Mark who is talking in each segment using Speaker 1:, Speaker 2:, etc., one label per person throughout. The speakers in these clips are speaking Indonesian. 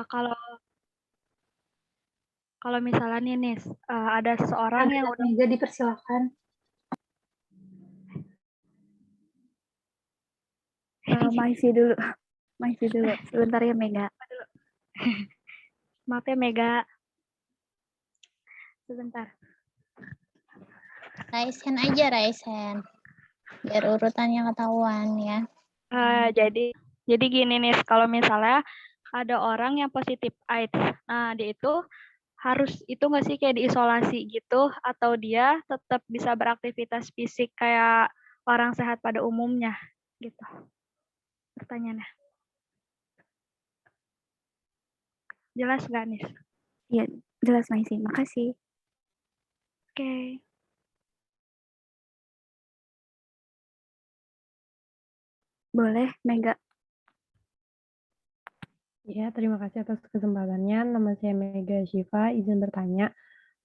Speaker 1: Kalau kalau misalnya nih, Nis, ada seseorang yang udah
Speaker 2: Mega dipersilakan.
Speaker 3: Maisi dulu. Maisi dulu. Sebentar ya, Mega.
Speaker 1: Maaf ya, Mega. Sebentar.
Speaker 4: Raise hand aja, raise hand. Biar urutannya ketahuan ya.
Speaker 1: Jadi gini nih, kalau misalnya ada orang yang positif AIDS, nah dia itu harus itu nggak sih kayak diisolasi gitu, atau dia tetap bisa beraktivitas fisik kayak orang sehat pada umumnya gitu? Pertanyaannya. Jelas nggak, Nis?
Speaker 3: Iya, jelas Maisi. Makasih.
Speaker 1: Oke.
Speaker 3: Boleh, Mega.
Speaker 5: Ya, terima kasih atas kesempatannya. Nama saya Mega Syifa, izin bertanya.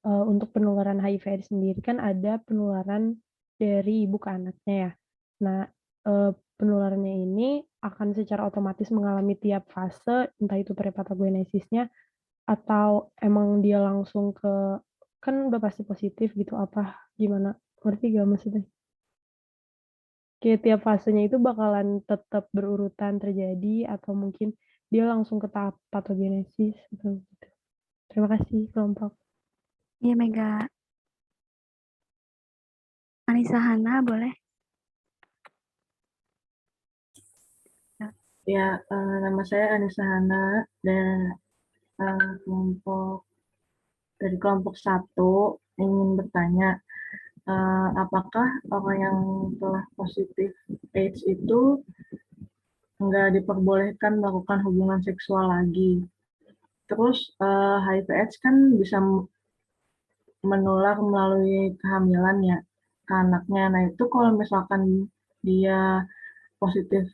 Speaker 5: Untuk penularan HIV sendiri kan ada penularan dari ibu ke anaknya ya. Nah, penularannya ini akan secara otomatis mengalami tiap fase, entah itu prepatogenesisnya atau emang dia langsung ke kan udah pasti positif gitu, apa gimana? Ngerti gak maksudnya? Kayak tiap fasenya itu bakalan tetap berurutan terjadi atau mungkin dia langsung ke tahap patogenesis gitu. Terima kasih kelompok.
Speaker 3: Iya, Mega. Anissa Hana, boleh?
Speaker 6: Ya, nama saya Anissa Hana dan dari kelompok 1 ingin bertanya, apakah orang yang telah positif AIDS itu nggak diperbolehkan melakukan hubungan seksual lagi? Terus HIV/AIDS kan bisa menular melalui kehamilan ya ke anaknya. Nah itu kalau misalkan dia positif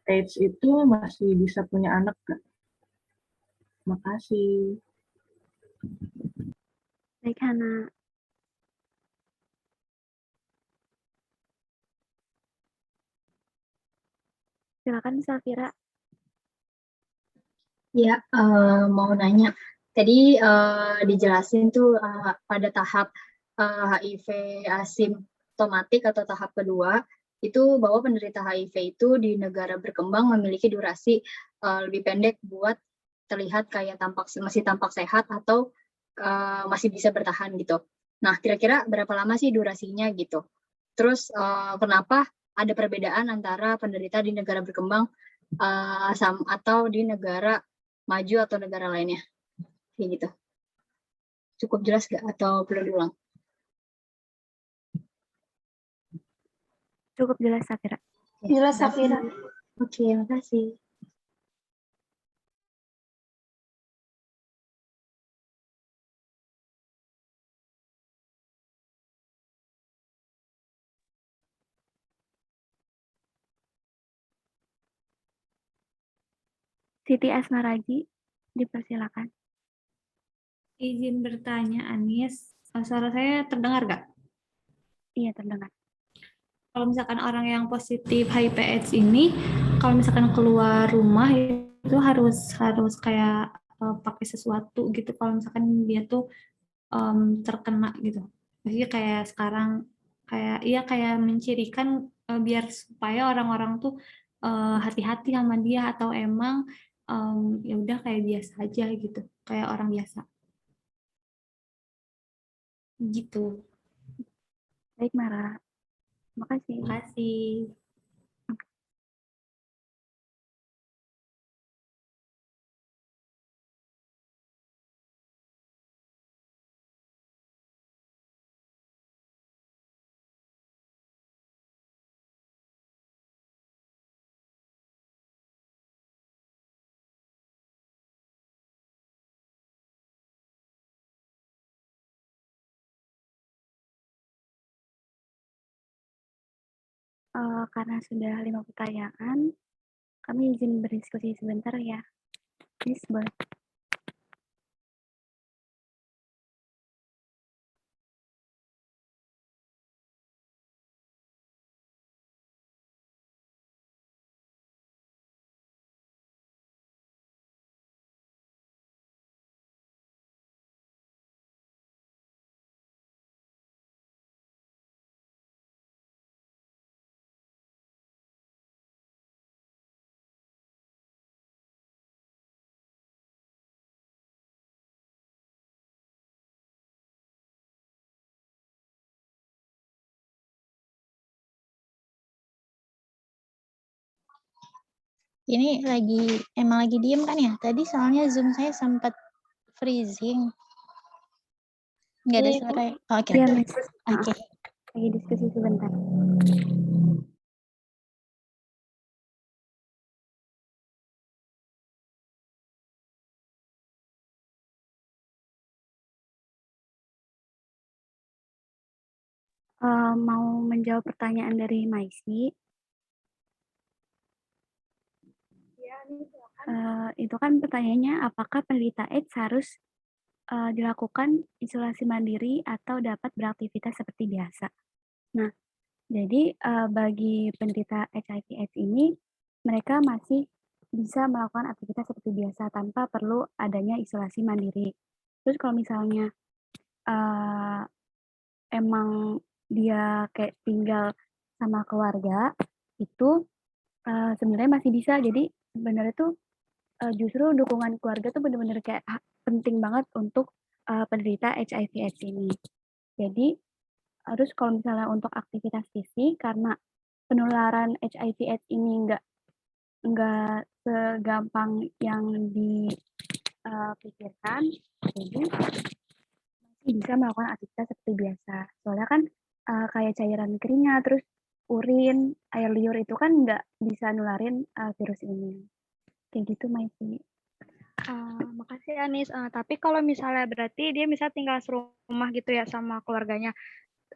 Speaker 6: AIDS itu masih bisa punya anak nggak? Makasih.
Speaker 3: Baik, Hana. Silakan, Safira.
Speaker 2: Ya, mau nanya. Tadi dijelasin tuh pada tahap HIV asimptomatik atau tahap kedua, itu bahwa penderita HIV itu di negara berkembang memiliki durasi lebih pendek buat terlihat kayak masih tampak sehat atau masih bisa bertahan gitu. Nah, kira-kira berapa lama sih durasinya gitu? Terus kenapa ada perbedaan antara penderita di negara berkembang atau di negara maju atau negara lainnya? Kayak gitu. Cukup jelas nggak atau perlu diulang?
Speaker 3: Cukup jelas, Safira.
Speaker 2: Jelas, Safira. Oke, makasih.
Speaker 3: Siti Asmaraji, dipersilakan.
Speaker 7: Izin bertanya, Anis, suara saya terdengar nggak?
Speaker 3: Iya, terdengar.
Speaker 7: Kalau misalkan orang yang positif HIV/AIDS ini, kalau misalkan keluar rumah itu harus kayak pakai sesuatu gitu. Kalau misalkan dia tuh terkena gitu, jadi kayak sekarang kayak mencirikan biar supaya orang-orang tuh hati-hati sama dia, atau emang ya udah kayak biasa aja gitu, kayak orang biasa gitu.
Speaker 3: Baik, Mara. Makasih.
Speaker 7: Terima kasih.
Speaker 3: Karena sudah 5 pertanyaan, kami izin berdiskusi sebentar ya. Please, boleh.
Speaker 4: Ini emang lagi diem kan ya? Tadi soalnya Zoom saya sempat freezing. Nggak ada
Speaker 1: Iya,
Speaker 4: suara ya? Oke,
Speaker 3: Iya,
Speaker 4: oke.
Speaker 3: Miss.
Speaker 4: Oke.
Speaker 3: Lagi diskusi sebentar. Mau menjawab pertanyaan dari Maisi. Itu kan pertanyaannya, apakah penderita AIDS harus dilakukan isolasi mandiri atau dapat beraktivitas seperti biasa? Nah, jadi bagi penderita HIV/AIDS ini, mereka masih bisa melakukan aktivitas seperti biasa tanpa perlu adanya isolasi mandiri. Terus kalau misalnya uh, emang dia kayak tinggal sama keluarga, itu sebenarnya masih bisa. Jadi sebenarnya tuh justru dukungan keluarga tuh benar-benar kayak penting banget untuk penderita HIV/AIDS ini. Jadi harus kalau misalnya untuk aktivitas fisik, karena penularan HIV/AIDS ini nggak segampang yang dipikirkan, jadi masih bisa melakukan aktivitas seperti biasa. Soalnya kan kayak cairan keringat, terus urin, air liur itu kan nggak bisa nularin virus ini. Kayak gitu, Maisi.
Speaker 1: Makasih Anis. Tapi kalau misalnya berarti dia bisa tinggal serumah gitu ya sama keluarganya.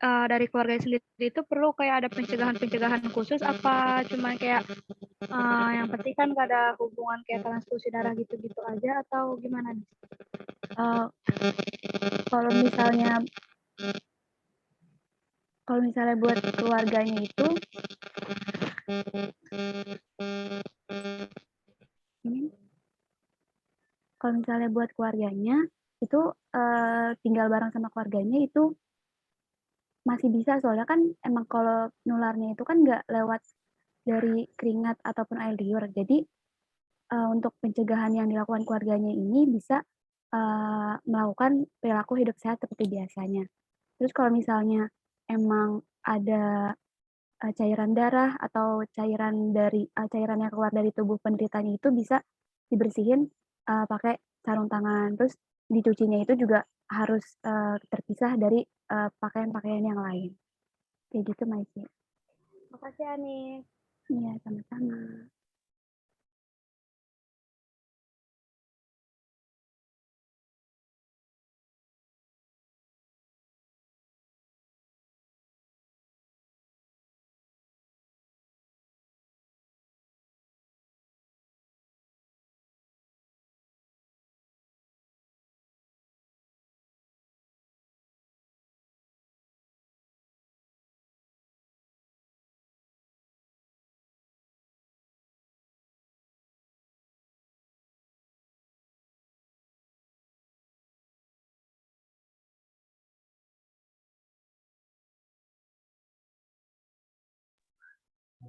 Speaker 1: Dari keluarga sendiri itu perlu kayak ada pencegahan-pencegahan khusus apa cuma kayak yang penting kan gak ada hubungan kayak transfusi darah gitu-gitu aja atau gimana?
Speaker 3: Kalau misalnya buat keluarganya itu kalau misalnya buat keluarganya itu tinggal bareng sama keluarganya itu masih bisa, soalnya kan emang kalau nularnya itu kan nggak lewat dari keringat ataupun air liur. Jadi untuk pencegahan yang dilakukan keluarganya ini bisa melakukan perilaku hidup sehat seperti biasanya. Terus kalau misalnya emang ada cairan darah atau cairan yang keluar dari tubuh penderitanya itu bisa dibersihin pakai sarung tangan. Terus dicucinya itu juga harus terpisah dari pakaian-pakaian yang lain. Kayak gitu, Maisi.
Speaker 1: Makasih Anis.
Speaker 3: Iya, sama-sama.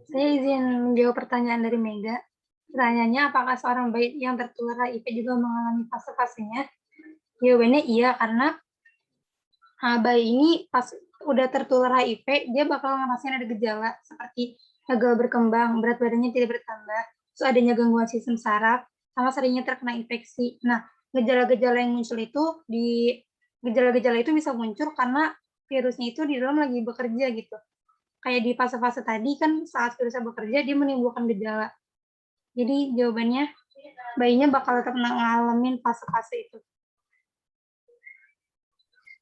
Speaker 8: Saya izin menjawab pertanyaan dari Mega. Pertanyaannya, apakah seorang bayi yang tertular HIV juga mengalami fase-fasenya? Jawabannya iya, karena bayi ini pas udah tertular HIV, dia bakal ngerasain ada gejala seperti gagal berkembang, berat badannya tidak bertambah, terus adanya gangguan sistem saraf, sama seringnya terkena infeksi. Nah, gejala-gejala yang muncul itu gejala-gejala itu bisa muncul karena virusnya itu di dalam lagi bekerja gitu. Kayak di fase-fase tadi kan saat virusnya bekerja dia menimbulkan gejala. Jadi jawabannya bayinya bakal tetap ngalamin fase-fase itu.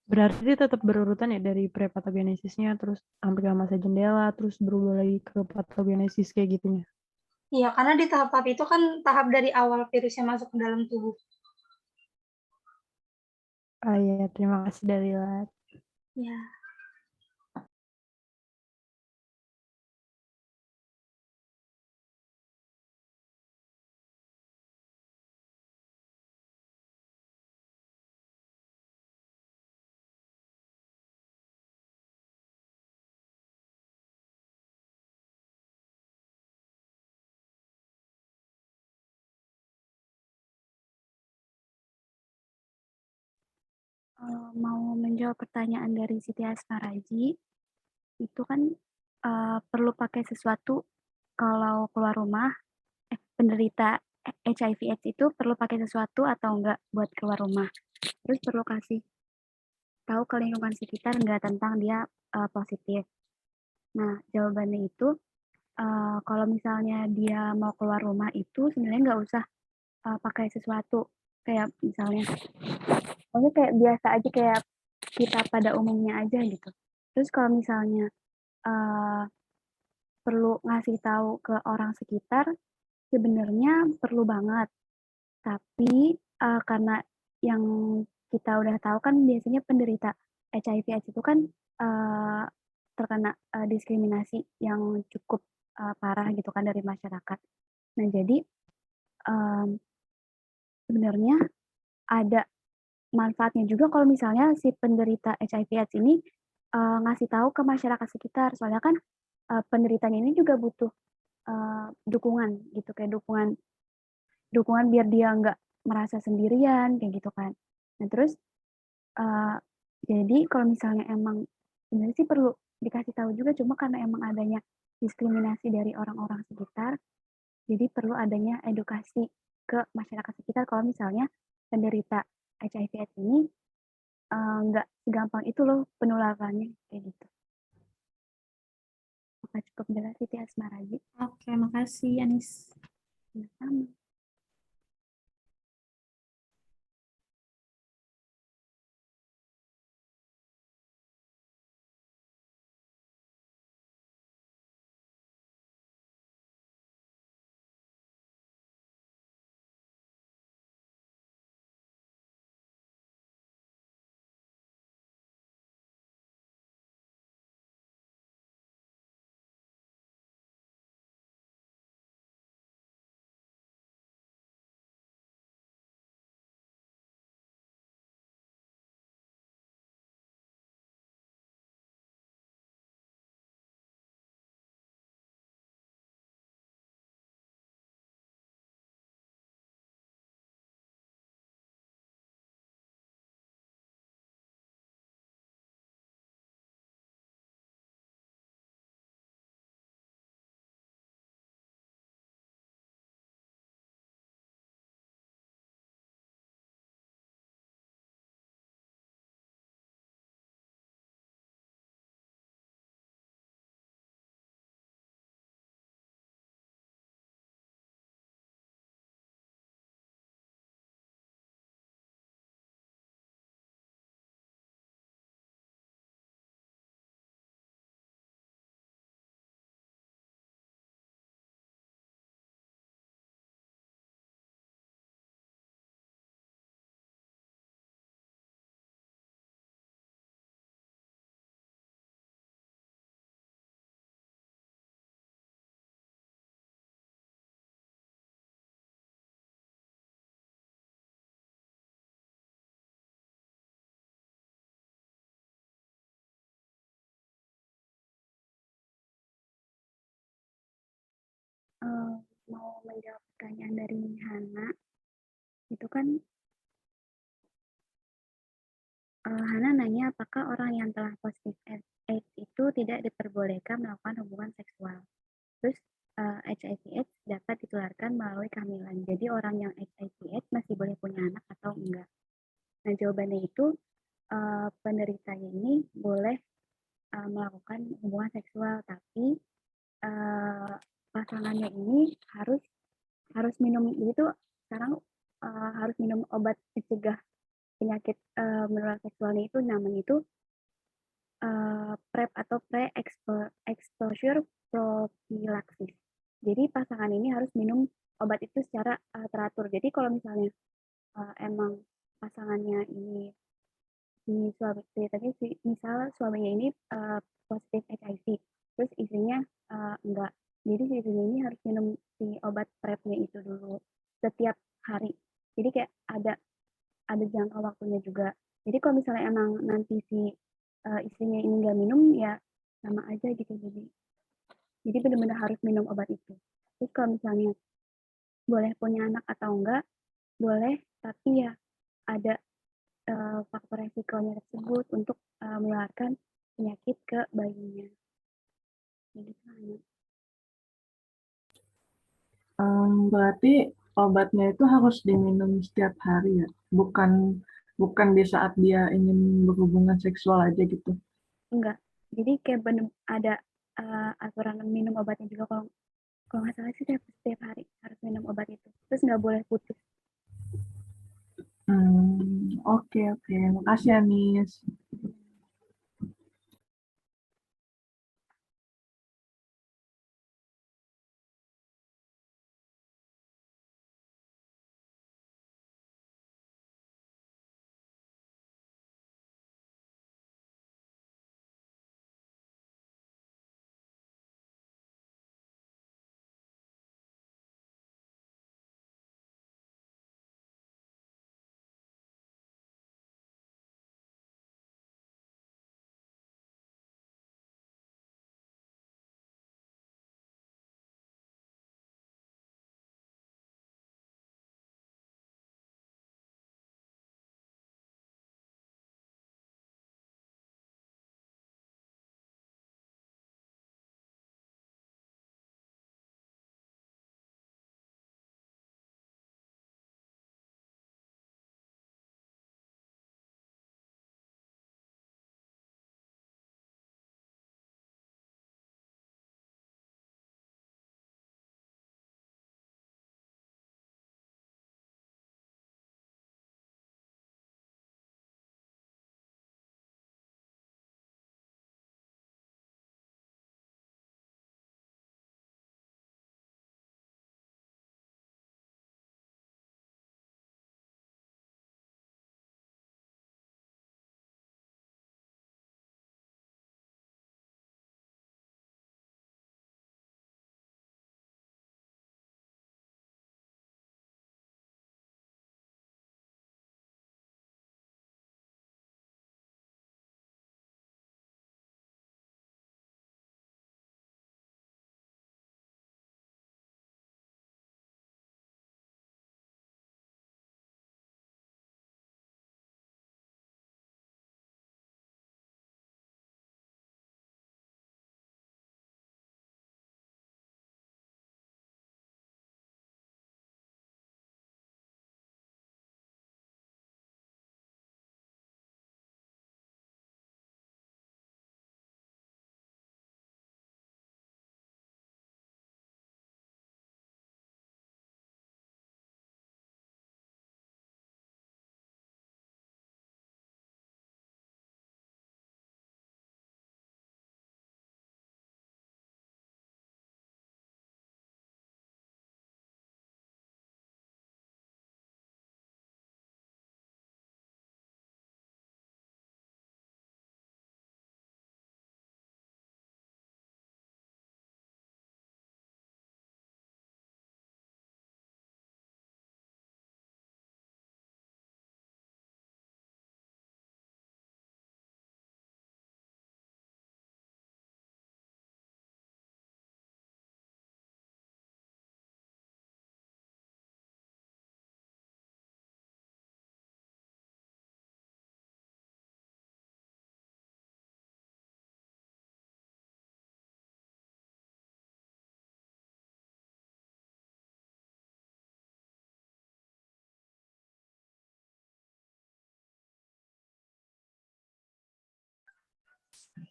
Speaker 5: Berarti tetap berurutan ya dari prepatogenesisnya, terus sampai ke masa jendela, terus berubah lagi ke patogenesis kayak gitunya.
Speaker 8: Iya, karena di tahap-tahap itu kan tahap dari awal virusnya masuk ke dalam tubuh.
Speaker 5: Iya, terima kasih Dalila.
Speaker 8: Ya.
Speaker 3: Mau menjawab pertanyaan dari Siti Asmaraji, itu kan perlu pakai sesuatu kalau keluar rumah, penderita HIV/AIDS itu perlu pakai sesuatu atau enggak buat keluar rumah. Terus perlu kasih tahu ke lingkungan sekitar enggak tentang dia positif. Nah, jawabannya itu kalau misalnya dia mau keluar rumah itu sebenarnya nggak usah pakai sesuatu kayak misalnya, pokoknya kayak biasa aja kayak kita pada umumnya aja gitu. Terus kalau misalnya perlu ngasih tahu ke orang sekitar, sebenarnya perlu banget. Tapi karena yang kita udah tahu kan biasanya penderita HIV/AIDS itu kan terkena diskriminasi yang cukup parah gitu kan dari masyarakat. Nah jadi sebenarnya ada manfaatnya juga kalau misalnya si penderita HIV/AIDS ini ngasih tahu ke masyarakat sekitar, soalnya kan penderitanya ini juga butuh dukungan gitu, kayak dukungan biar dia nggak merasa sendirian kayak gitu kan. Nah terus jadi kalau misalnya emang sebenarnya sih perlu dikasih tahu juga, cuma karena emang adanya diskriminasi dari orang-orang sekitar, jadi perlu adanya edukasi ke masyarakat sekitar kalau misalnya penderita HIV/AIDS ini nggak segampang itu loh penularannya kayak gitu. Maka cukup jelas itu Asmaraji.
Speaker 7: Oke, makasih Anis.
Speaker 3: Sama-sama. Mau menjawab pertanyaan dari Hana, itu kan Hana nanya apakah orang yang telah positif AIDS itu tidak diperbolehkan melakukan hubungan seksual. Terus HIV/AIDS dapat ditularkan melalui kehamilan. Jadi orang yang HIV/AIDS masih boleh punya anak atau enggak? Nah jawabannya itu penderitanya ini boleh melakukan hubungan seksual, tapi pasangannya ini harus minum, itu sekarang harus minum obat mencegah penyakit menular seksualnya itu namanya itu PrEP atau pre-exposure prophylaxis. Jadi pasangan ini harus minum obat itu secara teratur. Jadi kalau misalnya emang pasangannya ini misal suaminya ini positif HIV, terus istrinya enggak. Jadi si istrinya ini harus minum si obat PrEP-nya itu dulu setiap hari. Jadi kayak ada jangka waktunya juga. Jadi kalau misalnya emang nanti si istrinya ini nggak minum, ya sama aja gitu. Jadi benar-benar harus minum obat itu. Terus kalau misalnya boleh punya anak atau enggak, boleh, tapi ya ada faktor resikonya tersebut untuk menularkan penyakit ke bayinya. Jadi,
Speaker 6: Berarti obatnya itu harus diminum setiap hari ya? Bukan di saat dia ingin berhubungan seksual aja gitu.
Speaker 3: Enggak. Jadi kayak bener ada aturan minum obatnya juga, kalau nggak salah sih setiap hari harus minum obat itu. Terus nggak boleh putus.
Speaker 6: Oke, oke. Makasih ya, Miss.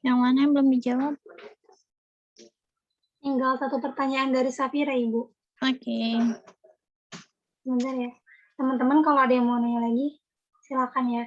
Speaker 4: Yang mana yang belum dijawab?
Speaker 8: Tinggal satu pertanyaan dari Safira, Ibu.
Speaker 4: Oke.
Speaker 8: Sebentar ya. Teman-teman kalau ada yang mau nanya lagi, silakan ya.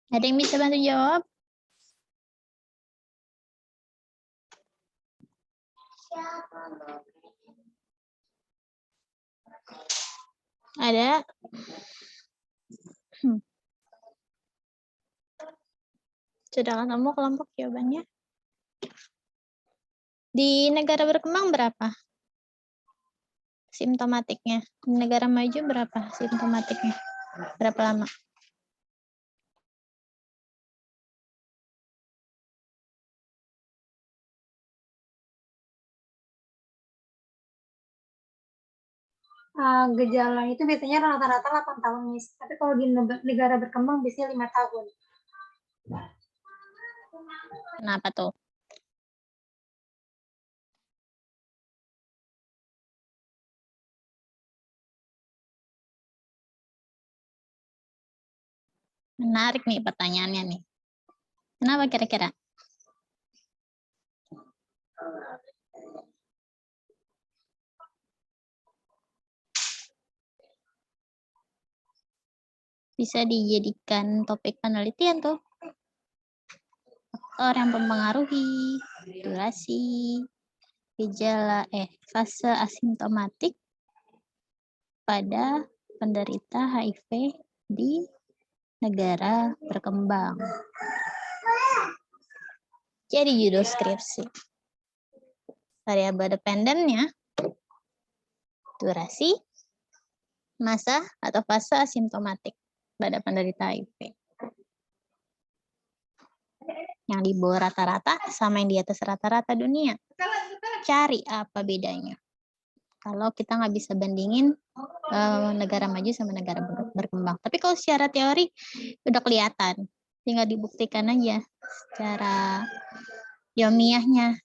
Speaker 4: Ada yang bisa bantu jawab? Ada? Sudah ketemu kelompok jawabannya? Di negara berkembang berapa simptomatiknya? Di negara maju berapa simptomatiknya? Berapa lama?
Speaker 8: Gejala itu biasanya rata-rata 8 tahun, Miss. Tapi kalau di negara berkembang biasanya 5 tahun.
Speaker 4: Kenapa tuh? Menarik nih pertanyaannya nih. Kenapa kira-kira? Bisa dijadikan topik penelitian tuh. Faktor yang mempengaruhi durasi gejala fase asimptomatik pada penderita HIV di negara berkembang. Jadi judul skripsi. Variabel dependennya durasi, masa atau fase asimptomatik pada penderita HIV. Yang di bawah rata-rata sama yang di atas rata-rata dunia. Cari apa bedanya. Kalau kita nggak bisa bandingin negara maju sama negara berkembang. Tapi kalau secara teori udah kelihatan. Tinggal dibuktikan aja secara ilmiahnya.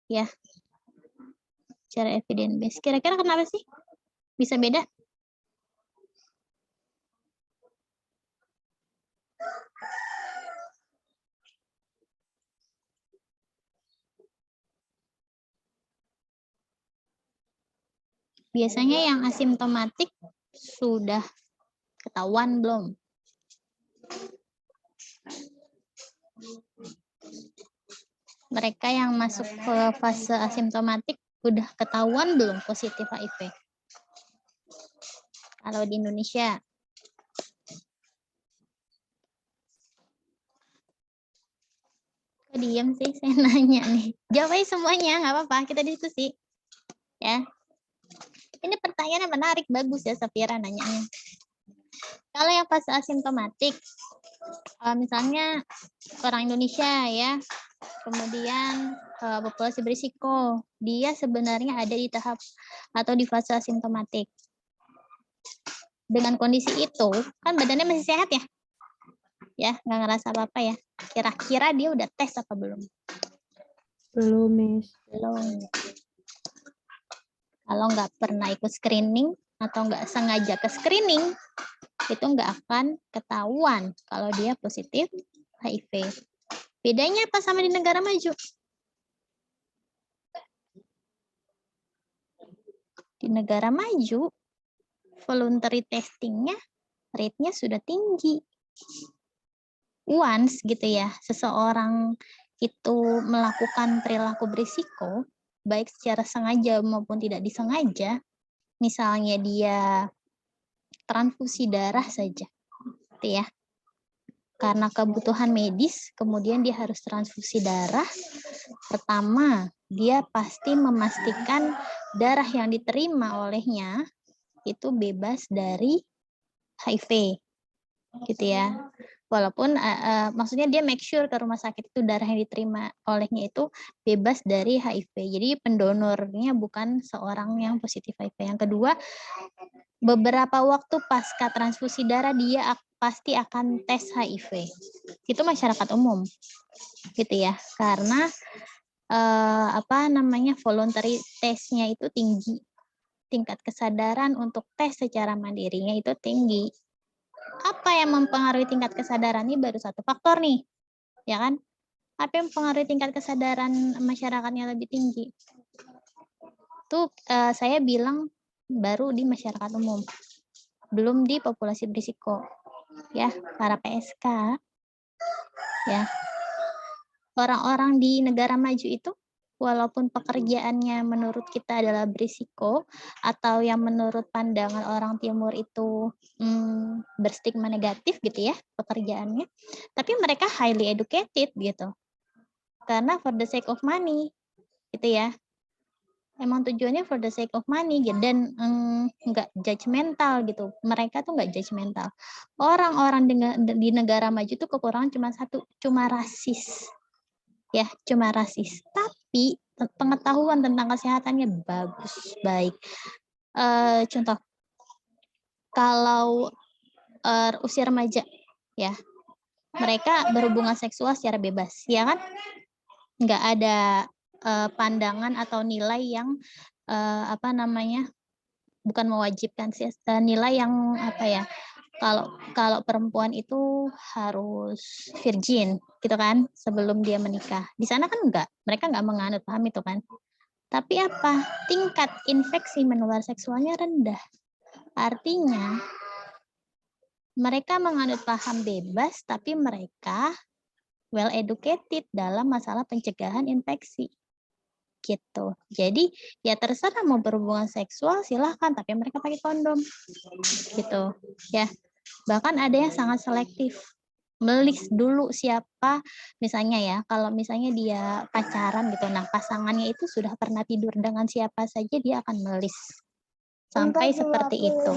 Speaker 4: Ya. Secara evidence base. Kira-kira kenapa sih bisa beda? Biasanya yang asimptomatik sudah ketahuan belum? Mereka yang masuk ke fase asimptomatik sudah ketahuan belum positif HIV? Kalau di Indonesia. Kok diam sih? Saya nanya nih. Jawab aja semuanya, nggak apa-apa. Kita diskusi. Ya. Ini pertanyaannya menarik, bagus ya Safira nanyanya. Kalau yang fase asimptomatik, misalnya orang Indonesia ya, kemudian populasi berisiko, dia sebenarnya ada di tahap atau di fase asimptomatik. Dengan kondisi itu, kan badannya masih sehat ya? Ya, nggak ngerasa apa-apa ya. Kira-kira dia udah tes apa belum?
Speaker 5: Belum, Miss.
Speaker 4: Belum. Kalau nggak pernah ikut screening atau nggak sengaja ke screening, itu nggak akan ketahuan kalau dia positif HIV. Bedanya apa sama di negara maju? Di negara maju, voluntary testing-nya rate-nya sudah tinggi. Once gitu ya, seseorang itu melakukan perilaku berisiko, baik secara sengaja maupun tidak disengaja, misalnya dia transfusi darah saja, gitu ya. Karena kebutuhan medis, kemudian dia harus transfusi darah. Pertama, dia pasti memastikan darah yang diterima olehnya itu bebas dari HIV, gitu ya. Walaupun maksudnya dia make sure ke rumah sakit itu darah yang diterima olehnya itu bebas dari HIV. Jadi pendonornya bukan seorang yang positif HIV. Yang kedua, beberapa waktu pasca transfusi darah dia pasti akan tes HIV. Itu masyarakat umum, gitu ya. Karena voluntary testnya itu tinggi, tingkat kesadaran untuk tes secara mandirinya itu tinggi. Apa yang mempengaruhi tingkat kesadaran ini baru satu faktor nih, ya kan? Apa yang mempengaruhi tingkat kesadaran masyarakatnya lebih tinggi? Itu saya bilang baru di masyarakat umum, belum di populasi berisiko, ya, para PSK, ya. Orang-orang di negara maju itu, walaupun pekerjaannya menurut kita adalah berisiko, atau yang menurut pandangan orang timur itu berstigma negatif gitu ya pekerjaannya, tapi mereka highly educated gitu. Karena for the sake of money, gitu ya. Emang tujuannya for the sake of money gitu, dan nggak judgmental gitu. Mereka tuh nggak judgmental. Orang-orang di negara maju tuh kekurangan cuma satu, cuma rasis. Ya, cuma rasis. Tapi pengetahuan tentang kesehatannya bagus, baik. Contoh, kalau usia remaja, ya, mereka berhubungan seksual secara bebas, ya kan? Nggak ada pandangan atau nilai yang bukan mewajibkan sih, nilai yang kalau perempuan itu harus virgin gitu kan sebelum dia menikah. Di sana kan enggak, mereka enggak menganut paham itu kan. Tapi apa? Tingkat infeksi menular seksualnya rendah. Artinya mereka menganut paham bebas tapi mereka well educated dalam masalah pencegahan infeksi. Gitu. Jadi ya terserah mau berhubungan seksual silahkan, tapi mereka pakai kondom. Gitu. Ya. Bahkan ada yang sangat selektif, melis dulu siapa, misalnya ya, kalau misalnya dia pacaran gitu, nah pasangannya itu sudah pernah tidur dengan siapa saja, dia akan melis. Sampai seperti itu.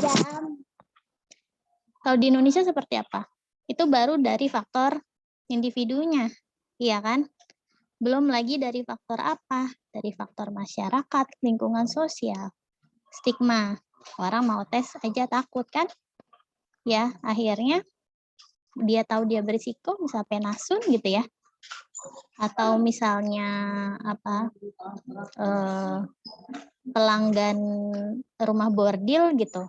Speaker 4: Kalau di Indonesia seperti apa? Itu baru dari faktor individunya, iya kan? Belum lagi dari faktor apa? Dari faktor masyarakat, lingkungan sosial, stigma. Orang mau tes aja takut kan? Ya, akhirnya dia tahu dia berisiko, misal penasun gitu ya, atau misalnya pelanggan rumah bordil gitu,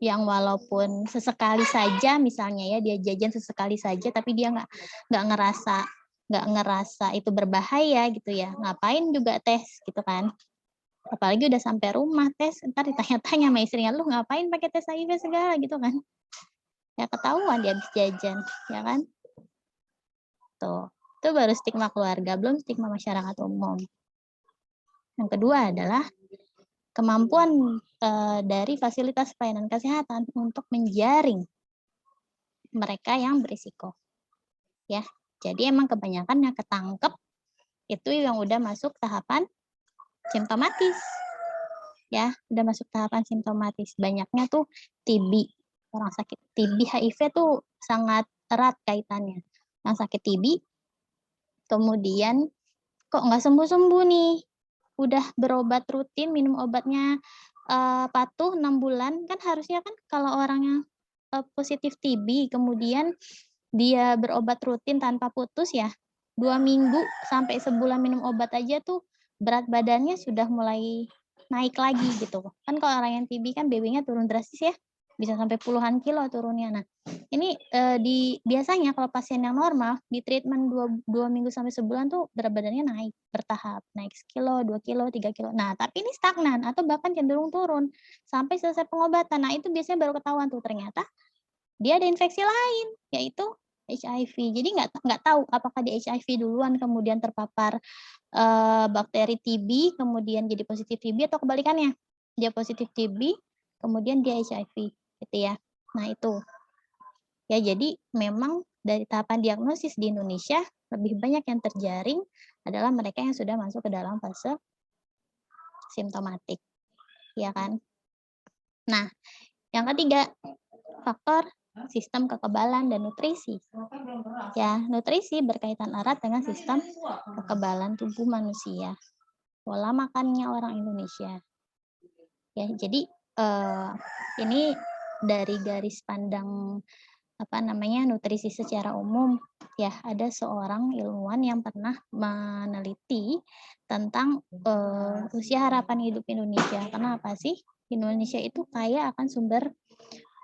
Speaker 4: yang walaupun sesekali saja misalnya ya dia jajan sesekali saja, tapi dia nggak ngerasa itu berbahaya gitu ya, ngapain juga tes gitu kan? Apalagi udah sampai rumah tes, ntar ditanya-tanya sama istrinya, lu ngapain pakai tes HIV segala gitu kan? Ya ketahuan dia habis jajan, ya kan? Tuh, itu baru stigma keluarga, belum stigma masyarakat umum. Yang kedua adalah kemampuan dari fasilitas pelayanan kesehatan untuk menjaring mereka yang berisiko. Ya, jadi emang kebanyakan yang ketangkep itu yang udah masuk tahapan simptomatis. Ya, udah masuk tahapan simptomatis. Banyaknya tuh TB. Orang sakit TB, HIV tuh sangat erat kaitannya. Yang sakit TB, kemudian kok nggak sembuh-sembuh nih, udah berobat rutin, minum obatnya patuh 6 bulan, kan harusnya kan kalau orangnya positif TB, kemudian dia berobat rutin tanpa putus ya, 2 minggu sampai sebulan minum obat aja tuh berat badannya sudah mulai naik lagi gitu. Kan kalau orang yang TB kan BB-nya turun drastis ya, bisa sampai puluhan kilo turunnya. Nah, ini biasanya kalau pasien yang normal di treatment 2 minggu sampai sebulan tuh berat badannya naik bertahap, naik sekilo, 2 kilo, 3 kilo. Nah, tapi ini stagnan atau bahkan cenderung turun sampai selesai pengobatan. Nah, itu biasanya baru ketahuan tuh ternyata dia ada infeksi lain, yaitu HIV. Jadi nggak tahu apakah dia HIV duluan kemudian terpapar bakteri TB kemudian jadi positif TB atau kebalikannya. Dia positif TB kemudian dia HIV gitu ya. Nah, itu. Ya, jadi memang dari tahapan diagnosis di Indonesia lebih banyak yang terjaring adalah mereka yang sudah masuk ke dalam fase simptomatik. Ya kan? Nah, yang ketiga, faktor sistem kekebalan dan nutrisi. Ya, nutrisi berkaitan erat dengan sistem kekebalan tubuh manusia. Pola makannya orang Indonesia. Ya, jadi ini dari garis pandang nutrisi secara umum, ya ada seorang ilmuwan yang pernah meneliti tentang usia harapan hidup Indonesia. Kenapa sih Indonesia itu kaya akan sumber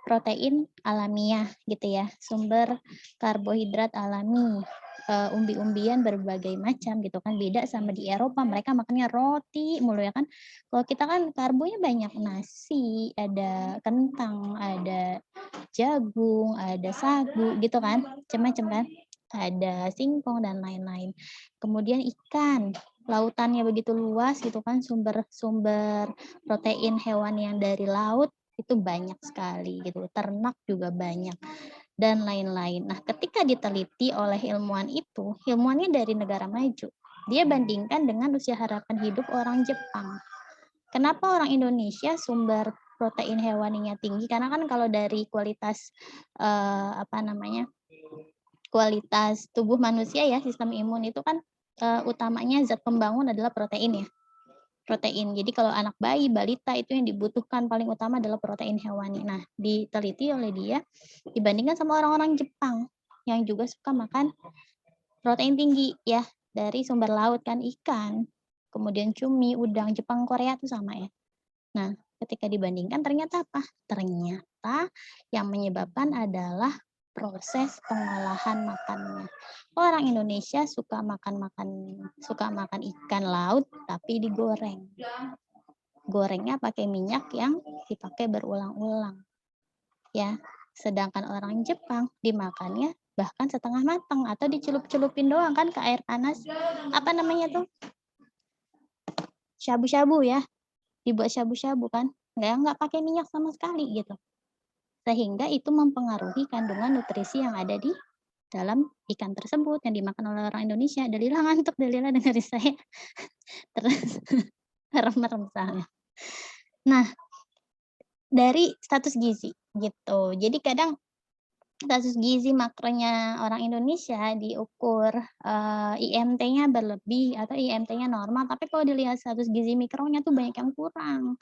Speaker 4: protein alamiah gitu ya, sumber karbohidrat alami, umbi-umbian berbagai macam gitu kan. Beda sama di Eropa, mereka makannya roti mulu ya kan. Kalau kita kan karbonya banyak, nasi, ada kentang, ada jagung, ada sagu gitu kan, macam-macam kan. Ada singkong dan lain-lain. Kemudian ikan, lautannya begitu luas gitu kan, sumber protein hewan yang dari laut itu banyak sekali gitu. Ternak juga banyak dan lain-lain. Nah, ketika diteliti oleh ilmuwan itu, ilmuwannya dari negara maju. Dia bandingkan dengan usia harapan hidup orang Jepang. Kenapa orang Indonesia sumber protein hewaninya tinggi? Karena kan kalau dari kualitas kualitas tubuh manusia ya, sistem imun itu kan utamanya zat pembangun adalah protein ya. Protein. Jadi kalau anak bayi, balita itu yang dibutuhkan paling utama adalah protein hewani. Nah, diteliti oleh dia dibandingkan sama orang-orang Jepang yang juga suka makan protein tinggi ya dari sumber laut kan, ikan, kemudian cumi, udang, Jepang, Korea itu sama ya. Nah, ketika dibandingkan ternyata apa? Ternyata yang menyebabkan adalah proses pengolahan makannya. Orang Indonesia suka makan ikan laut tapi digoreng. Gorengnya pakai minyak yang dipakai berulang-ulang. Ya, sedangkan orang Jepang dimakannya bahkan setengah matang atau dicelup-celupin doang kan ke air panas. Apa namanya tuh? Shabu-shabu ya. Dibuat shabu-shabu kan. Nggak pakai minyak sama sekali gitu. Sehingga itu mempengaruhi kandungan nutrisi yang ada di dalam ikan tersebut yang dimakan oleh orang Indonesia. Dalila ngantuk, Dalila dengerin saya. Terus merem-merem soalnya. Nah, dari status gizi gitu. Jadi kadang status gizi makronya orang Indonesia diukur IMT-nya berlebih atau IMT-nya normal, tapi kalau dilihat status gizi mikronya tuh banyak yang kurang.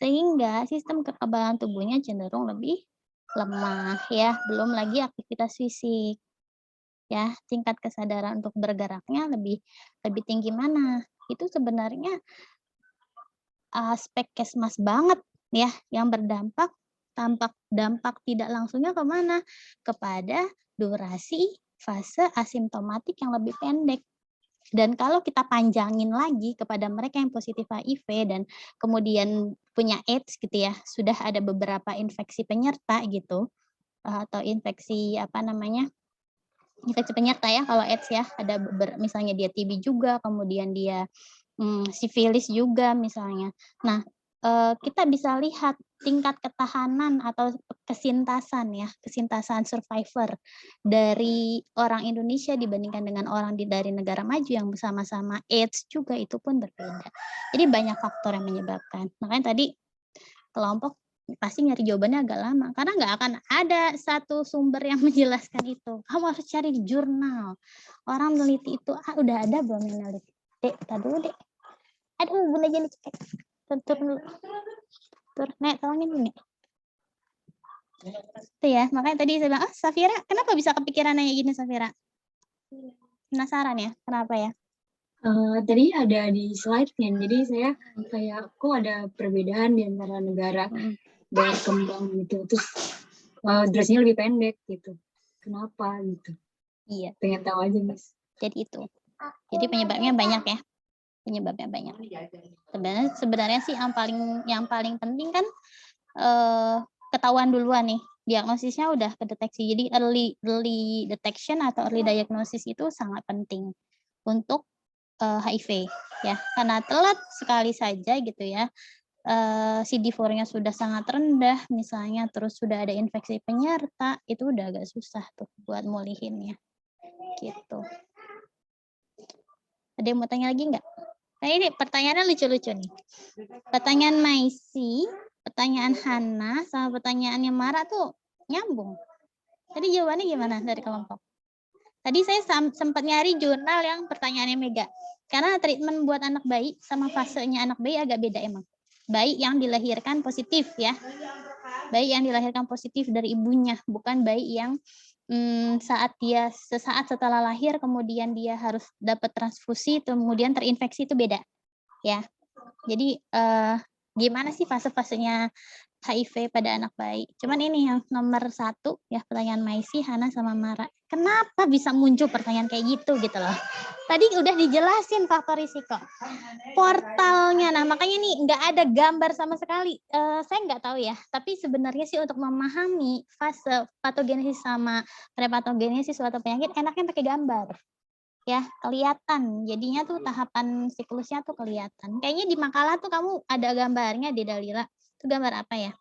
Speaker 4: Sehingga sistem kekebalan tubuhnya cenderung lebih lemah ya, belum lagi aktivitas fisik. Ya, tingkat kesadaran untuk bergeraknya lebih tinggi mana? Itu sebenarnya aspek kesmas banget ya, yang berdampak dampak tidak langsungnya ke mana? Kepada durasi fase asimptomatik yang lebih pendek. Dan kalau kita panjangin lagi kepada mereka yang positif HIV dan kemudian punya AIDS gitu ya, sudah ada beberapa infeksi penyerta gitu, atau infeksi infeksi penyerta ya kalau AIDS ya, ada misalnya dia TB juga, kemudian dia sifilis juga misalnya. Nah, kita bisa lihat tingkat ketahanan atau kesintasan survivor dari orang Indonesia dibandingkan dengan orang dari negara maju yang bersama-sama AIDS juga itu pun berbeda. Jadi banyak faktor yang menyebabkan. Makanya tadi kelompok pasti nyari jawabannya agak lama karena nggak akan ada satu sumber yang menjelaskan itu. Kamu harus cari di jurnal. Orang meneliti itu udah ada belum yang meneliti? Dek, tadi dulu dek. Aduh, bunda jadi cek. Turun dulu. Nek, tolongin dulu, Nek. Itu ya, makanya tadi saya bilang, Safira, kenapa bisa kepikiran nanya gini, Safira? Penasaran ya, kenapa ya?
Speaker 2: Tadi ada di slide-nya, jadi saya kayak kok ada perbedaan di antara negara berkembang gitu, terus durasinya lebih pendek gitu. Kenapa gitu?
Speaker 4: Iya.
Speaker 2: Pengen tahu aja, Mas.
Speaker 4: Jadi itu. Jadi penyebabnya banyak ya. Penyebabnya banyak. Sebenarnya sih yang paling penting kan ketahuan duluan nih. Diagnosisnya udah kedeteksi. Jadi early detection atau early diagnosis itu sangat penting untuk HIV ya. Karena telat sekali saja gitu ya. CD4-nya sudah sangat rendah misalnya, terus sudah ada infeksi penyerta, itu udah agak susah tuh buat mulihinnya. Gitu. Ada yang mau tanya lagi nggak? Nah ini pertanyaannya lucu-lucu nih. Pertanyaan Maisi, pertanyaan Hana, sama pertanyaannya Mara tuh nyambung. Tadi jawabannya gimana dari kelompok? Tadi saya sempat nyari jurnal yang pertanyaannya Mega. Karena treatment buat anak bayi sama fasenya anak bayi agak beda emang. Bayi yang dilahirkan positif ya. Bayi yang dilahirkan positif dari ibunya, bukan bayi yang sesaat setelah lahir kemudian dia harus dapat transfusi kemudian terinfeksi, itu beda ya. Jadi gimana sih fase-fasenya HIV pada anak bayi? Cuman ini yang nomor 1 ya, pertanyaan Maisi, Hana sama Mara. Kenapa bisa muncul pertanyaan kayak gitu loh? Tadi udah dijelasin faktor risiko. Portalnya, nah makanya nih nggak ada gambar sama sekali. Saya nggak tahu ya, tapi sebenarnya sih untuk memahami fase patogenesis sama prepatogenesis suatu penyakit enaknya pakai gambar. Ya, kelihatan. Jadinya tuh tahapan siklusnya tuh kelihatan. Kayaknya di makalah tuh kamu ada gambarnya di Dalila. Itu gambar apa ya?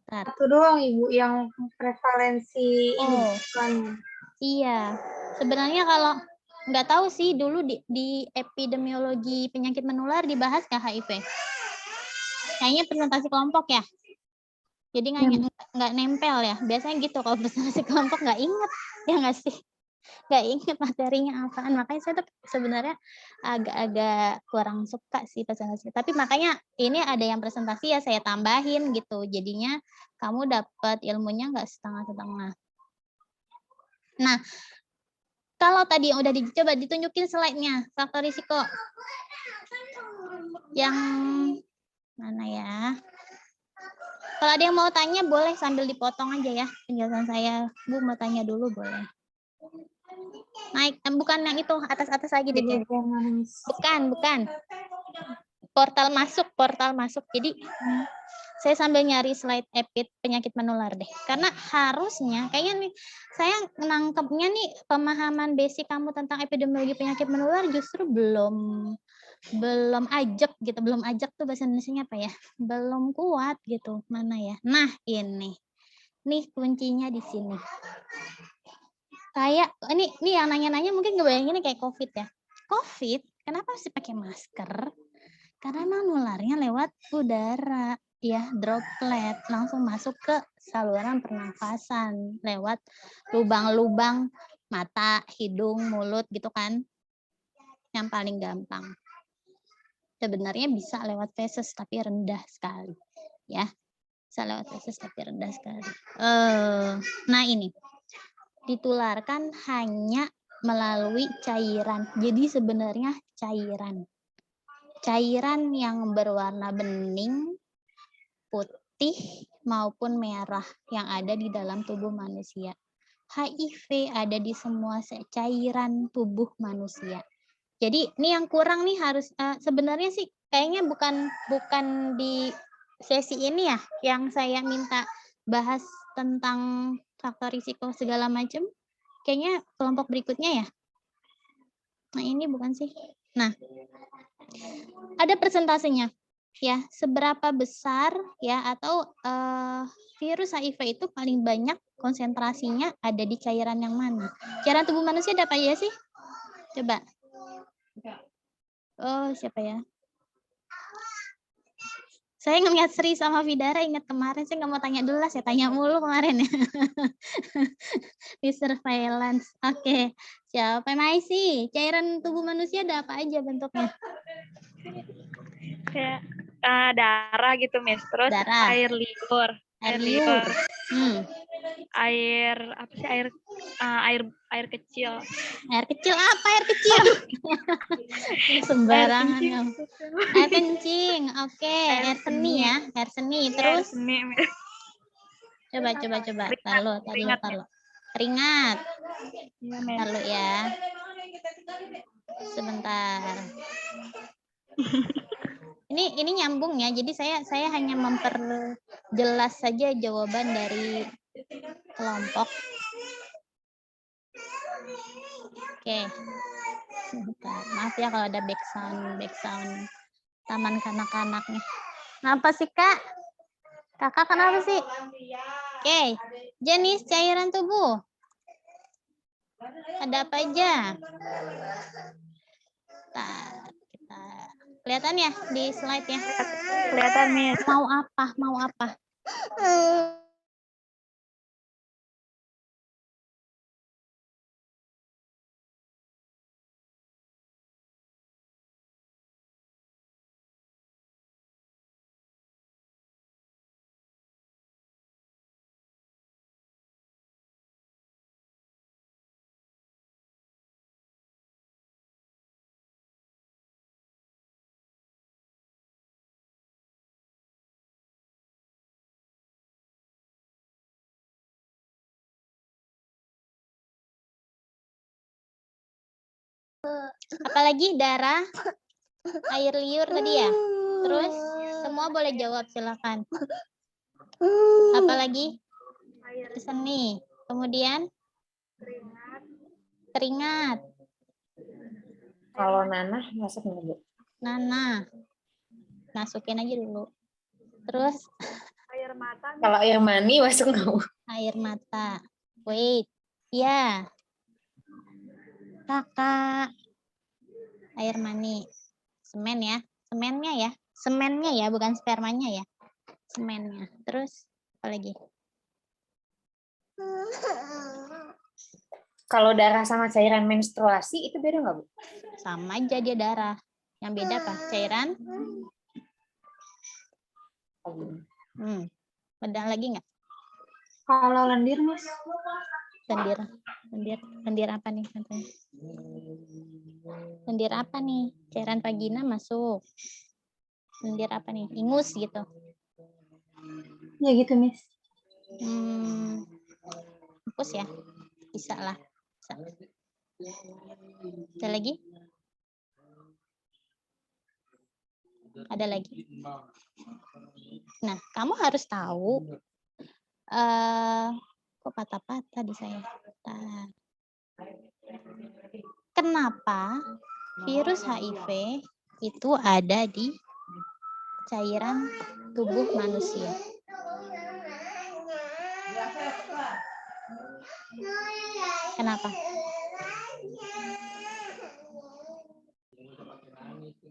Speaker 4: Bentar.
Speaker 8: Satu doang Ibu yang prevalensi ini
Speaker 4: Oh,
Speaker 8: kan.
Speaker 4: iya. Sebenarnya kalau nggak tahu sih dulu di epidemiologi penyakit menular dibahas nggak HIV? Kayaknya presentasi kelompok ya. Jadi nggak nempel ya. Biasanya gitu kalau presentasi kelompok nggak inget. Ya nggak sih? Nggak inget materinya apaan. Makanya saya tuh sebenarnya agak-agak kurang suka sih presentasi. Tapi makanya ini ada yang presentasi ya saya tambahin gitu. Jadinya kamu dapat ilmunya nggak setengah-setengah. Nah, kalau tadi yang udah dicoba ditunjukin slide-nya, faktor risiko. Yang mana ya? Kalau ada yang mau tanya boleh sambil dipotong aja ya penjelasan saya. Bu mau tanya dulu boleh. Naik, bukan yang itu, atas-atas lagi deh. Bukan. Portal masuk. Jadi saya sambil nyari slide penyakit menular deh. Karena harusnya, kayaknya nih, saya nangkepnya nih pemahaman basic kamu tentang epidemiologi penyakit menular justru belum ajak gitu. Belum ajak tuh bahasa Indonesianya apa ya? Belum kuat gitu. Mana ya? Nah ini. Nih kuncinya di sini. Kayak ini yang nanya-nanya mungkin ngebayanginnya kayak COVID ya. COVID, kenapa sih pakai masker? Karena nularnya lewat udara, ya, droplet langsung masuk ke saluran pernafasan lewat lubang-lubang mata, hidung, mulut gitu kan. Yang paling gampang. Sebenarnya bisa lewat feses tapi rendah sekali, ya. Bisa lewat feses tapi rendah sekali. Nah ini. Ditularkan hanya melalui cairan. Jadi sebenarnya cairan yang berwarna bening, putih maupun merah yang ada di dalam tubuh manusia. HIV ada di semua cairan tubuh manusia. Jadi ini yang kurang nih harus sebenarnya sih kayaknya bukan di sesi ini ya yang saya minta bahas tentang faktor risiko segala macam. Kayaknya kelompok berikutnya ya. Nah, ini bukan sih. Nah, ada persentasenya ya, seberapa besar ya atau virus HIV itu paling banyak konsentrasinya ada di cairan yang mana? Cairan tubuh manusia ada apa ya sih? Coba. Oh, siapa ya? Saya ngeliat Sri sama Vidara, ingat kemarin saya nggak mau tanya dulu lah, saya tanya mulu kemarin ya. Di surveillance. Oke. Siapa Maisi? Cairan tubuh manusia ada apa aja bentuknya?
Speaker 1: Kayak darah gitu, Miss. Terus
Speaker 4: Darah.
Speaker 1: air liur.
Speaker 4: Air liur.
Speaker 1: Air apa sih? Air kecil.
Speaker 4: Air kecil apa air kecil? Sembarangan ya. Air kencing. Oke, air seni ya. Air seni. Terus coba. Taruh. Keringat. Taruh ya. Sebentar. Ini nyambung ya. Jadi saya hanya memperjelas saja jawaban dari kelompok. Oke. Sebentar. Maaf ya kalau ada backsound taman kanak-kanaknya. Kenapa sih, Kak? Kakak kenapa sih? Oke. Jenis cairan tubuh. Ada apa aja? Kita kelihatan ya di slide ya?
Speaker 1: Kelihatan, Miss.
Speaker 4: Mau apa? Apalagi darah, air liur tadi ya. Terus semua boleh jawab, silakan. Apalagi seni. Kemudian keringat.
Speaker 9: Kalau nanah masuk nggak, Bu?
Speaker 4: Nanah. Masukin aja dulu. Terus
Speaker 1: Air mata.
Speaker 9: Kalau air mani masuk nggak, Bu?
Speaker 4: air mata. Wait. Ya. Kakak. Air mani. Semen ya. Semennya ya. Semennya ya, bukan spermanya ya. Semennya. Terus apa lagi?
Speaker 9: Kalau darah sama cairan menstruasi itu beda nggak, Bu?
Speaker 4: Sama aja dia darah. Yang beda apa? Cairan? Beda lagi nggak?
Speaker 8: Kalau lendir, Miss.
Speaker 4: Lendir apa nih katanya? Lendir apa nih? Cairan vagina masuk. Lendir apa nih? Ingus gitu.
Speaker 8: Ya gitu, Miss.
Speaker 4: Fokus ya. Bisa lah. Bisa. Ada lagi? Ada lagi. Nah, kamu harus tahu. Kok patah-patah di saya? Bentar. Kenapa virus HIV itu ada di cairan tubuh manusia? Kenapa?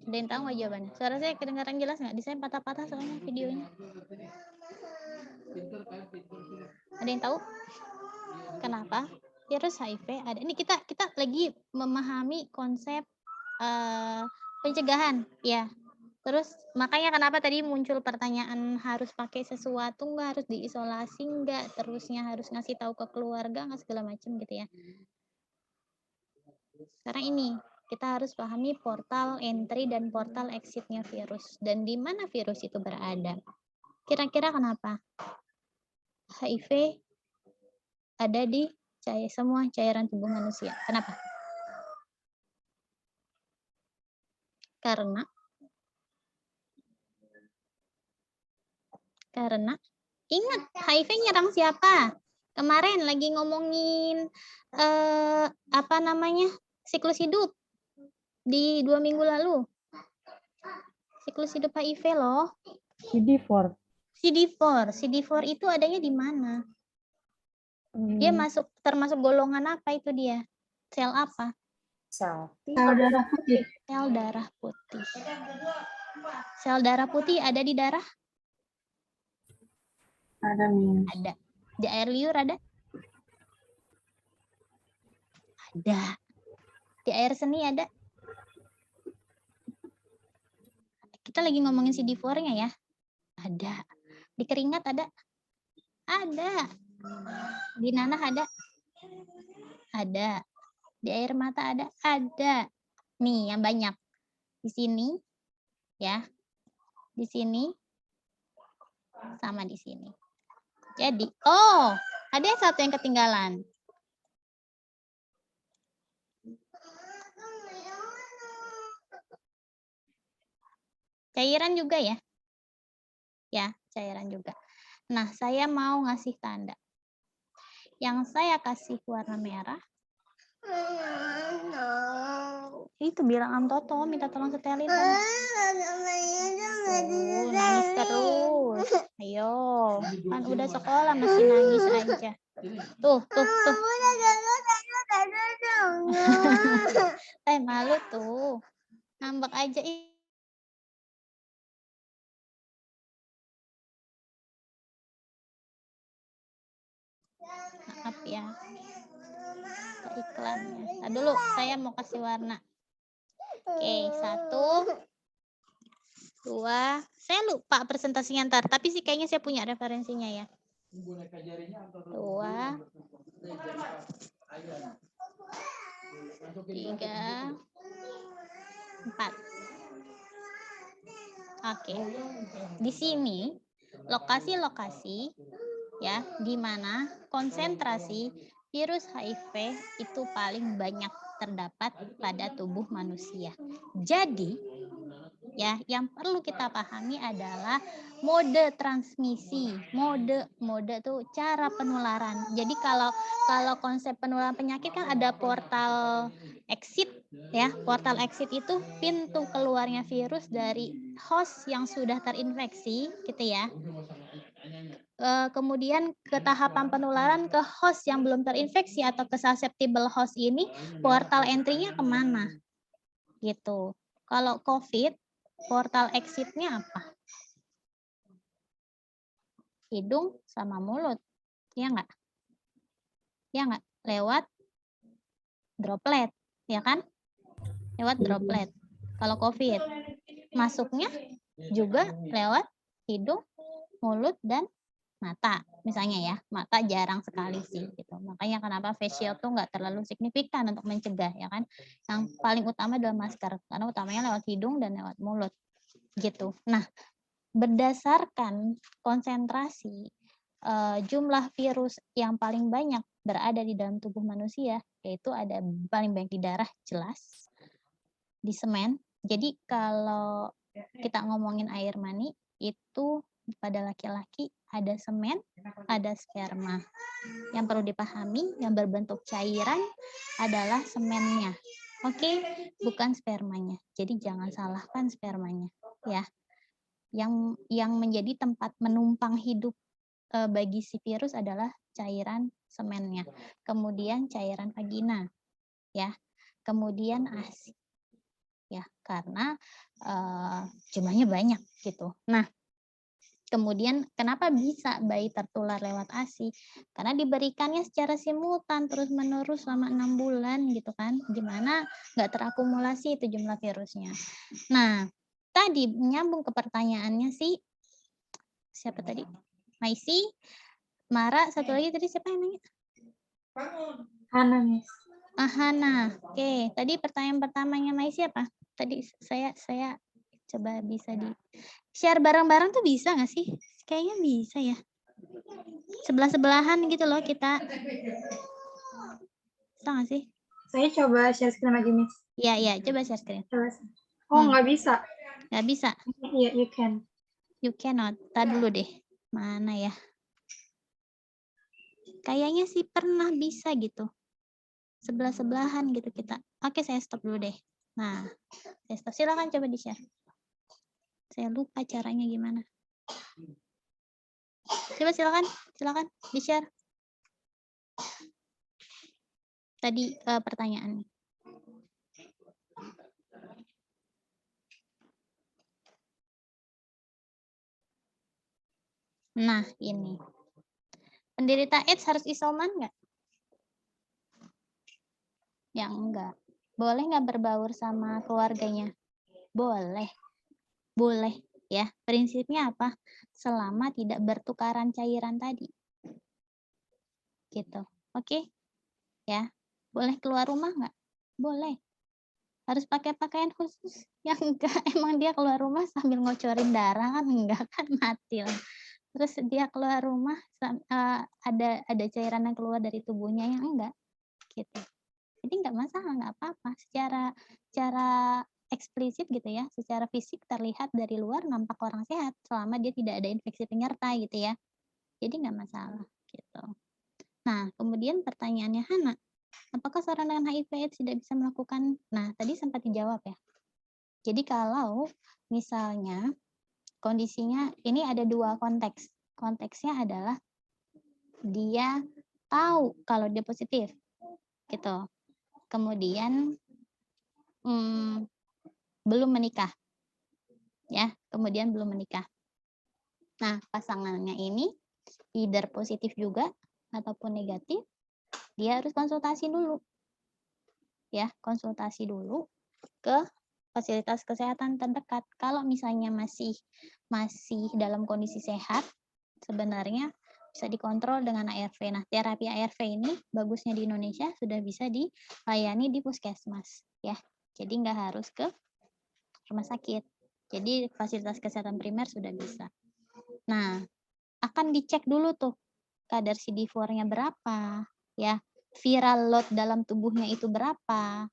Speaker 4: Ada yang tahu nggak jawabannya? Suara saya kedengaran jelas nggak? Di saya patah-patah soalnya videonya. Ada yang tahu? Kenapa virus HIV ada? Ini kita lagi memahami konsep pencegahan, ya. Terus makanya kenapa tadi muncul pertanyaan harus pakai sesuatu nggak, harus diisolasi nggak, terusnya harus ngasih tahu ke keluarga nggak, segala macam gitu ya. Sekarang ini kita harus pahami portal entry dan portal exit-nya virus dan di mana virus itu berada. Kira-kira kenapa? HIV ada di semua cairan tubuh manusia. Kenapa? Karena ingat, HIV nyerang siapa? Kemarin lagi ngomongin siklus hidup di 2 minggu lalu. Siklus hidup HIV loh.
Speaker 5: CD4.
Speaker 4: CD4 itu adanya di mana? Dia termasuk golongan apa itu dia? Sel apa?
Speaker 8: Sel darah putih.
Speaker 4: Sel darah putih. Sel darah putih ada di darah?
Speaker 6: Ada, Miss.
Speaker 4: Ada. Di air liur ada? Ada. Di air seni ada? Kita lagi ngomongin CD4-nya ya? Ada. Di keringat ada? Ada. Di nanah ada? Ada. Di air mata ada? Ada. Nih, yang banyak. Di sini, ya. Di sini, sama di sini. Jadi, ada satu yang ketinggalan. Cairan juga ya? Ya, cairan juga. Nah, saya mau ngasih tanda. Yang saya kasih warna merah. Itu bilang Am Toto, minta tolong setelin. Nangis terus. Ayo, kan udah sekolah masih nangis aja. Tuh. Malu tuh. Ngambek aja. Maaf ya. Iklannya. Nah, dulu saya mau kasih warna. Oke, 1, 2. Saya lupa presentasinya ntar, tapi sih kayaknya saya punya referensinya ya. 2, 3, 4. Oke. Di sini lokasi-lokasi ya di mana konsentrasi virus HIV itu paling banyak terdapat pada tubuh manusia. Jadi, ya, yang perlu kita pahami adalah mode transmisi. Mode itu cara penularan. Jadi kalau konsep penularan penyakit kan ada portal exit, ya. Portal exit itu pintu keluarnya virus dari host yang sudah terinfeksi, gitu ya. Kemudian ke tahapan penularan ke host yang belum terinfeksi atau ke susceptible host ini, portal entry-nya kemana? Gitu. Kalau COVID, portal exit-nya apa? Hidung sama mulut, ya nggak? Ya nggak? Lewat droplet, ya kan? Lewat droplet. Kalau COVID, masuknya juga lewat hidung, mulut, dan mata. Misalnya ya, mata jarang sekali sih. Gitu. Makanya kenapa face shield tuh nggak terlalu signifikan untuk mencegah, ya kan? Yang paling utama adalah masker, karena utamanya lewat hidung dan lewat mulut. Gitu. Nah, berdasarkan konsentrasi jumlah virus yang paling banyak berada di dalam tubuh manusia, yaitu ada paling banyak di darah, jelas, di semen. Jadi kalau kita ngomongin air mani, itu pada laki-laki ada semen, ada sperma. Yang perlu dipahami, yang berbentuk cairan adalah semennya. Oke, bukan spermanya. Jadi jangan salahkan spermanya, ya. Yang menjadi tempat menumpang hidup bagi si virus adalah cairan semennya, kemudian cairan vagina, ya, kemudian ASI, ya, karena jumlahnya banyak gitu. Nah, kemudian kenapa bisa bayi tertular lewat ASI? Karena diberikannya secara simultan terus-menerus selama 6 bulan gitu kan, gimana nggak terakumulasi itu jumlah virusnya. Nah, tadi menyambung ke pertanyaannya sih, siapa tadi? Maisi, Mara, satu lagi tadi siapa yang nanya?
Speaker 8: Hana, Miss.
Speaker 4: Hana. Oke, tadi pertanyaan pertamanya Maisi apa? Tadi saya coba bisa di share bareng-bareng tuh bisa nggak sih? Kayaknya bisa ya. Sebelah-sebelahan gitu loh kita. Bisa nggak sih?
Speaker 8: Saya coba share screen lagi, Miss.
Speaker 4: Iya, coba share screen.
Speaker 8: Oh, nggak bisa.
Speaker 4: Nggak bisa?
Speaker 8: Iya, you can.
Speaker 4: You cannot. Tadi dulu deh. Mana ya? Kayaknya sih pernah bisa gitu. Sebelah-sebelahan gitu kita. Oke, saya stop dulu deh. Nah, saya stop. Silakan coba di-share. Saya lupa caranya gimana. Coba silakan di-share. Tadi pertanyaannya. Nah, ini. Penderita AIDS harus isoman nggak? Ya enggak. Boleh nggak berbaur sama keluarganya? Boleh. Boleh, ya. Prinsipnya apa? Selama tidak bertukaran cairan tadi. Gitu. Oke? Ya. Boleh keluar rumah nggak? Boleh. Harus pakai pakaian khusus? Ya enggak. Emang dia keluar rumah sambil ngocorin darah kan? Enggak, kan mati lah. Terus dia keluar rumah ada cairan yang keluar dari tubuhnya, yang enggak gitu. Jadi enggak masalah, enggak apa-apa. Secara eksplisit gitu ya, secara fisik terlihat dari luar nampak orang sehat selama dia tidak ada infeksi penyerta gitu ya. Jadi enggak masalah gitu. Nah, kemudian pertanyaannya Hana, apakah seorang dengan HIV/AIDS tidak bisa melakukan? Nah, tadi sempat dijawab ya. Jadi kalau misalnya kondisinya ini ada dua konteks. Konteksnya adalah dia tahu kalau dia positif, gitu. Kemudian belum menikah, ya. Kemudian belum menikah. Nah, pasangannya ini either positif juga ataupun negatif, dia harus konsultasi dulu, ya. Konsultasi dulu ke fasilitas kesehatan terdekat. Kalau misalnya masih dalam kondisi sehat, sebenarnya bisa dikontrol dengan ARV. Nah, terapi ARV ini bagusnya di Indonesia sudah bisa dilayani di puskesmas, ya. Jadi nggak harus ke rumah sakit. Jadi fasilitas kesehatan primer sudah bisa. Nah, akan dicek dulu tuh kadar CD4-nya berapa, ya. Viral load dalam tubuhnya itu berapa,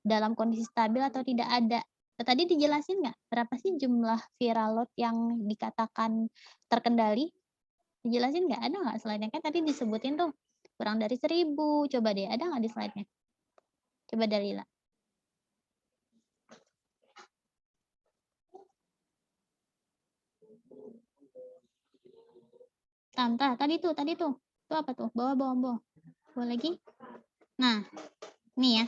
Speaker 4: dalam kondisi stabil atau tidak ada. Tadi dijelasin nggak berapa sih jumlah viral load yang dikatakan terkendali? Dijelasin nggak? Ada nggak slide-nya? Kan tadi disebutin tuh kurang dari 1000. Coba deh, ada nggak di slide-nya? Coba Dalila. Tadi tuh. Itu apa tuh? Bawah. Bawah lagi. Nah, ini ya.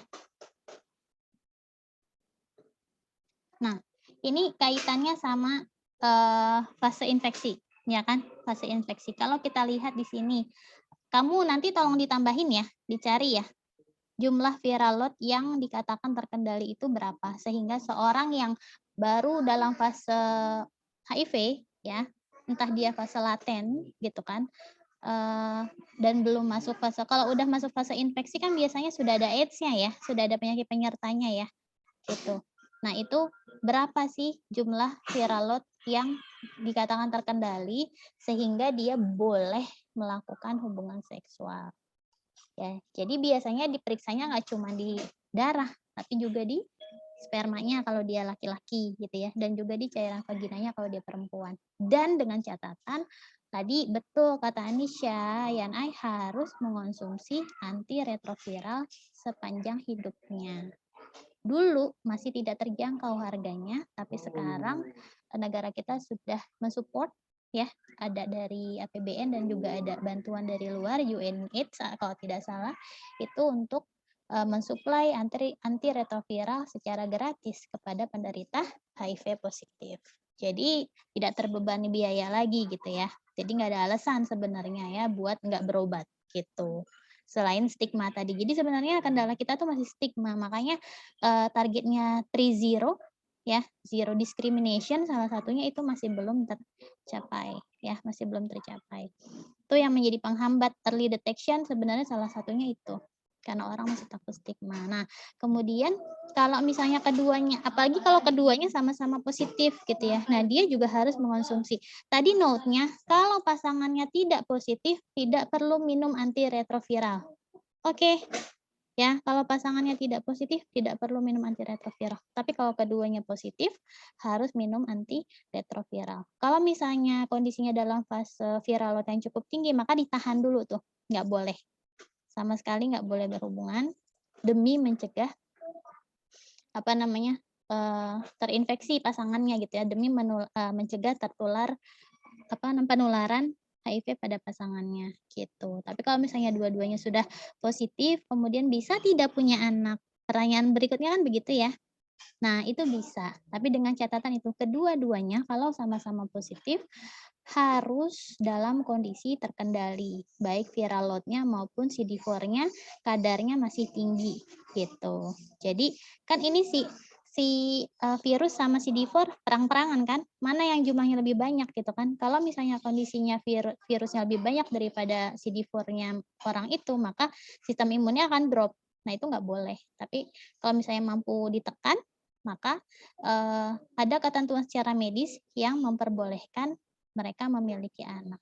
Speaker 4: Nah, ini kaitannya sama fase infeksi, ya kan? Fase infeksi. Kalau kita lihat di sini, kamu nanti tolong ditambahin ya, dicari ya. Jumlah viral load yang dikatakan terkendali itu berapa, sehingga seorang yang baru dalam fase HIV, ya, entah dia fase laten, gitu kan, dan belum masuk fase, kalau udah masuk fase infeksi kan biasanya sudah ada AIDS-nya ya, sudah ada penyakit penyertanya ya, gitu. Nah, itu berapa sih jumlah viral load yang dikatakan terkendali sehingga dia boleh melakukan hubungan seksual. Ya, jadi biasanya diperiksanya nggak cuma di darah, tapi juga di spermanya kalau dia laki-laki gitu ya, dan juga di cairan vaginanya kalau dia perempuan. Dan dengan catatan tadi betul kata Anisha, Yanai harus mengonsumsi antiretroviral sepanjang hidupnya. Dulu masih tidak terjangkau harganya, tapi sekarang negara kita sudah mensupport ya, ada dari APBN dan juga ada bantuan dari luar UNAIDS kalau tidak salah, itu untuk mensuplai antiretroviral secara gratis kepada penderita HIV positif. Jadi tidak terbebani biaya lagi gitu ya. Jadi nggak ada alasan sebenarnya ya buat nggak berobat gitu. Selain stigma tadi. Jadi sebenarnya kendala kita tuh masih stigma. Makanya targetnya 3-0 ya, zero discrimination salah satunya itu masih belum tercapai ya, masih belum tercapai. Itu yang menjadi penghambat early detection sebenarnya salah satunya itu. Karena orang masih takut stigma. Nah, kemudian kalau misalnya keduanya, apalagi kalau keduanya sama-sama positif gitu ya. Nah, dia juga harus mengonsumsi. Tadi note-nya, kalau pasangannya tidak positif, tidak perlu minum antiretroviral. Oke. Ya, kalau pasangannya tidak positif, tidak perlu minum antiretroviral. Tapi kalau keduanya positif, harus minum antiretroviral. Kalau misalnya kondisinya dalam fase viral load yang cukup tinggi, maka ditahan dulu tuh. Nggak boleh. Sama sekali nggak boleh berhubungan demi mencegah terinfeksi pasangannya gitu ya, demi mencegah tertular penularan HIV pada pasangannya gitu. Tapi kalau misalnya dua-duanya sudah positif, kemudian bisa tidak punya anak. Pertanyaan berikutnya kan begitu ya. Nah, itu bisa. Tapi dengan catatan itu kedua-duanya kalau sama-sama positif harus dalam kondisi terkendali, baik viral load-nya maupun CD4-nya kadarnya masih tinggi gitu. Jadi kan ini si virus sama CD4 perang-perangan kan, mana yang jumlahnya lebih banyak gitu kan. Kalau misalnya kondisinya virusnya lebih banyak daripada CD4-nya orang itu, maka sistem imunnya akan drop. Nah, itu nggak boleh. Tapi kalau misalnya mampu ditekan, maka ada ketentuan secara medis yang memperbolehkan mereka memiliki anak.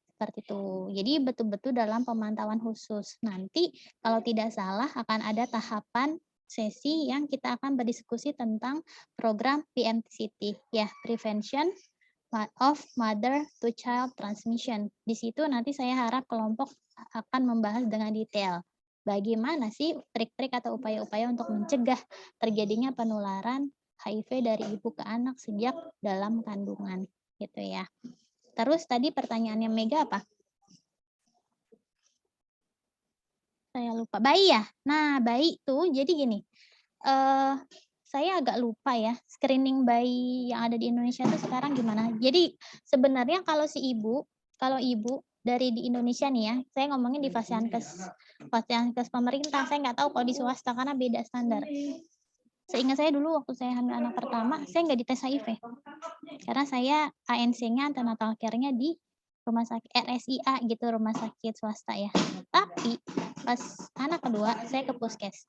Speaker 4: Seperti itu. Jadi betul-betul dalam pemantauan khusus. Nanti kalau tidak salah akan ada tahapan sesi yang kita akan berdiskusi tentang program PMTCT, ya, Prevention of Mother to Child Transmission. Di situ nanti saya harap kelompok akan membahas dengan detail bagaimana sih trik-trik atau upaya-upaya untuk mencegah terjadinya penularan HIV dari ibu ke anak sejak dalam kandungan, gitu ya. Terus tadi pertanyaannya Mega apa? Saya lupa. Bayi ya? Nah, bayi tuh jadi gini, saya agak lupa ya, screening bayi yang ada di Indonesia tuh sekarang gimana. Jadi sebenarnya kalau ibu dari di Indonesia nih ya, saya ngomongin di Fasiankes pemerintah, saya nggak tahu kalau di swasta karena beda standar. Seingat saya dulu waktu saya hamil anak pertama, saya nggak dites HIV. Karena saya ANC-nya antenatal care-nya di rumah sakit RSIA gitu, rumah sakit swasta ya. Tapi pas anak kedua saya ke puskes.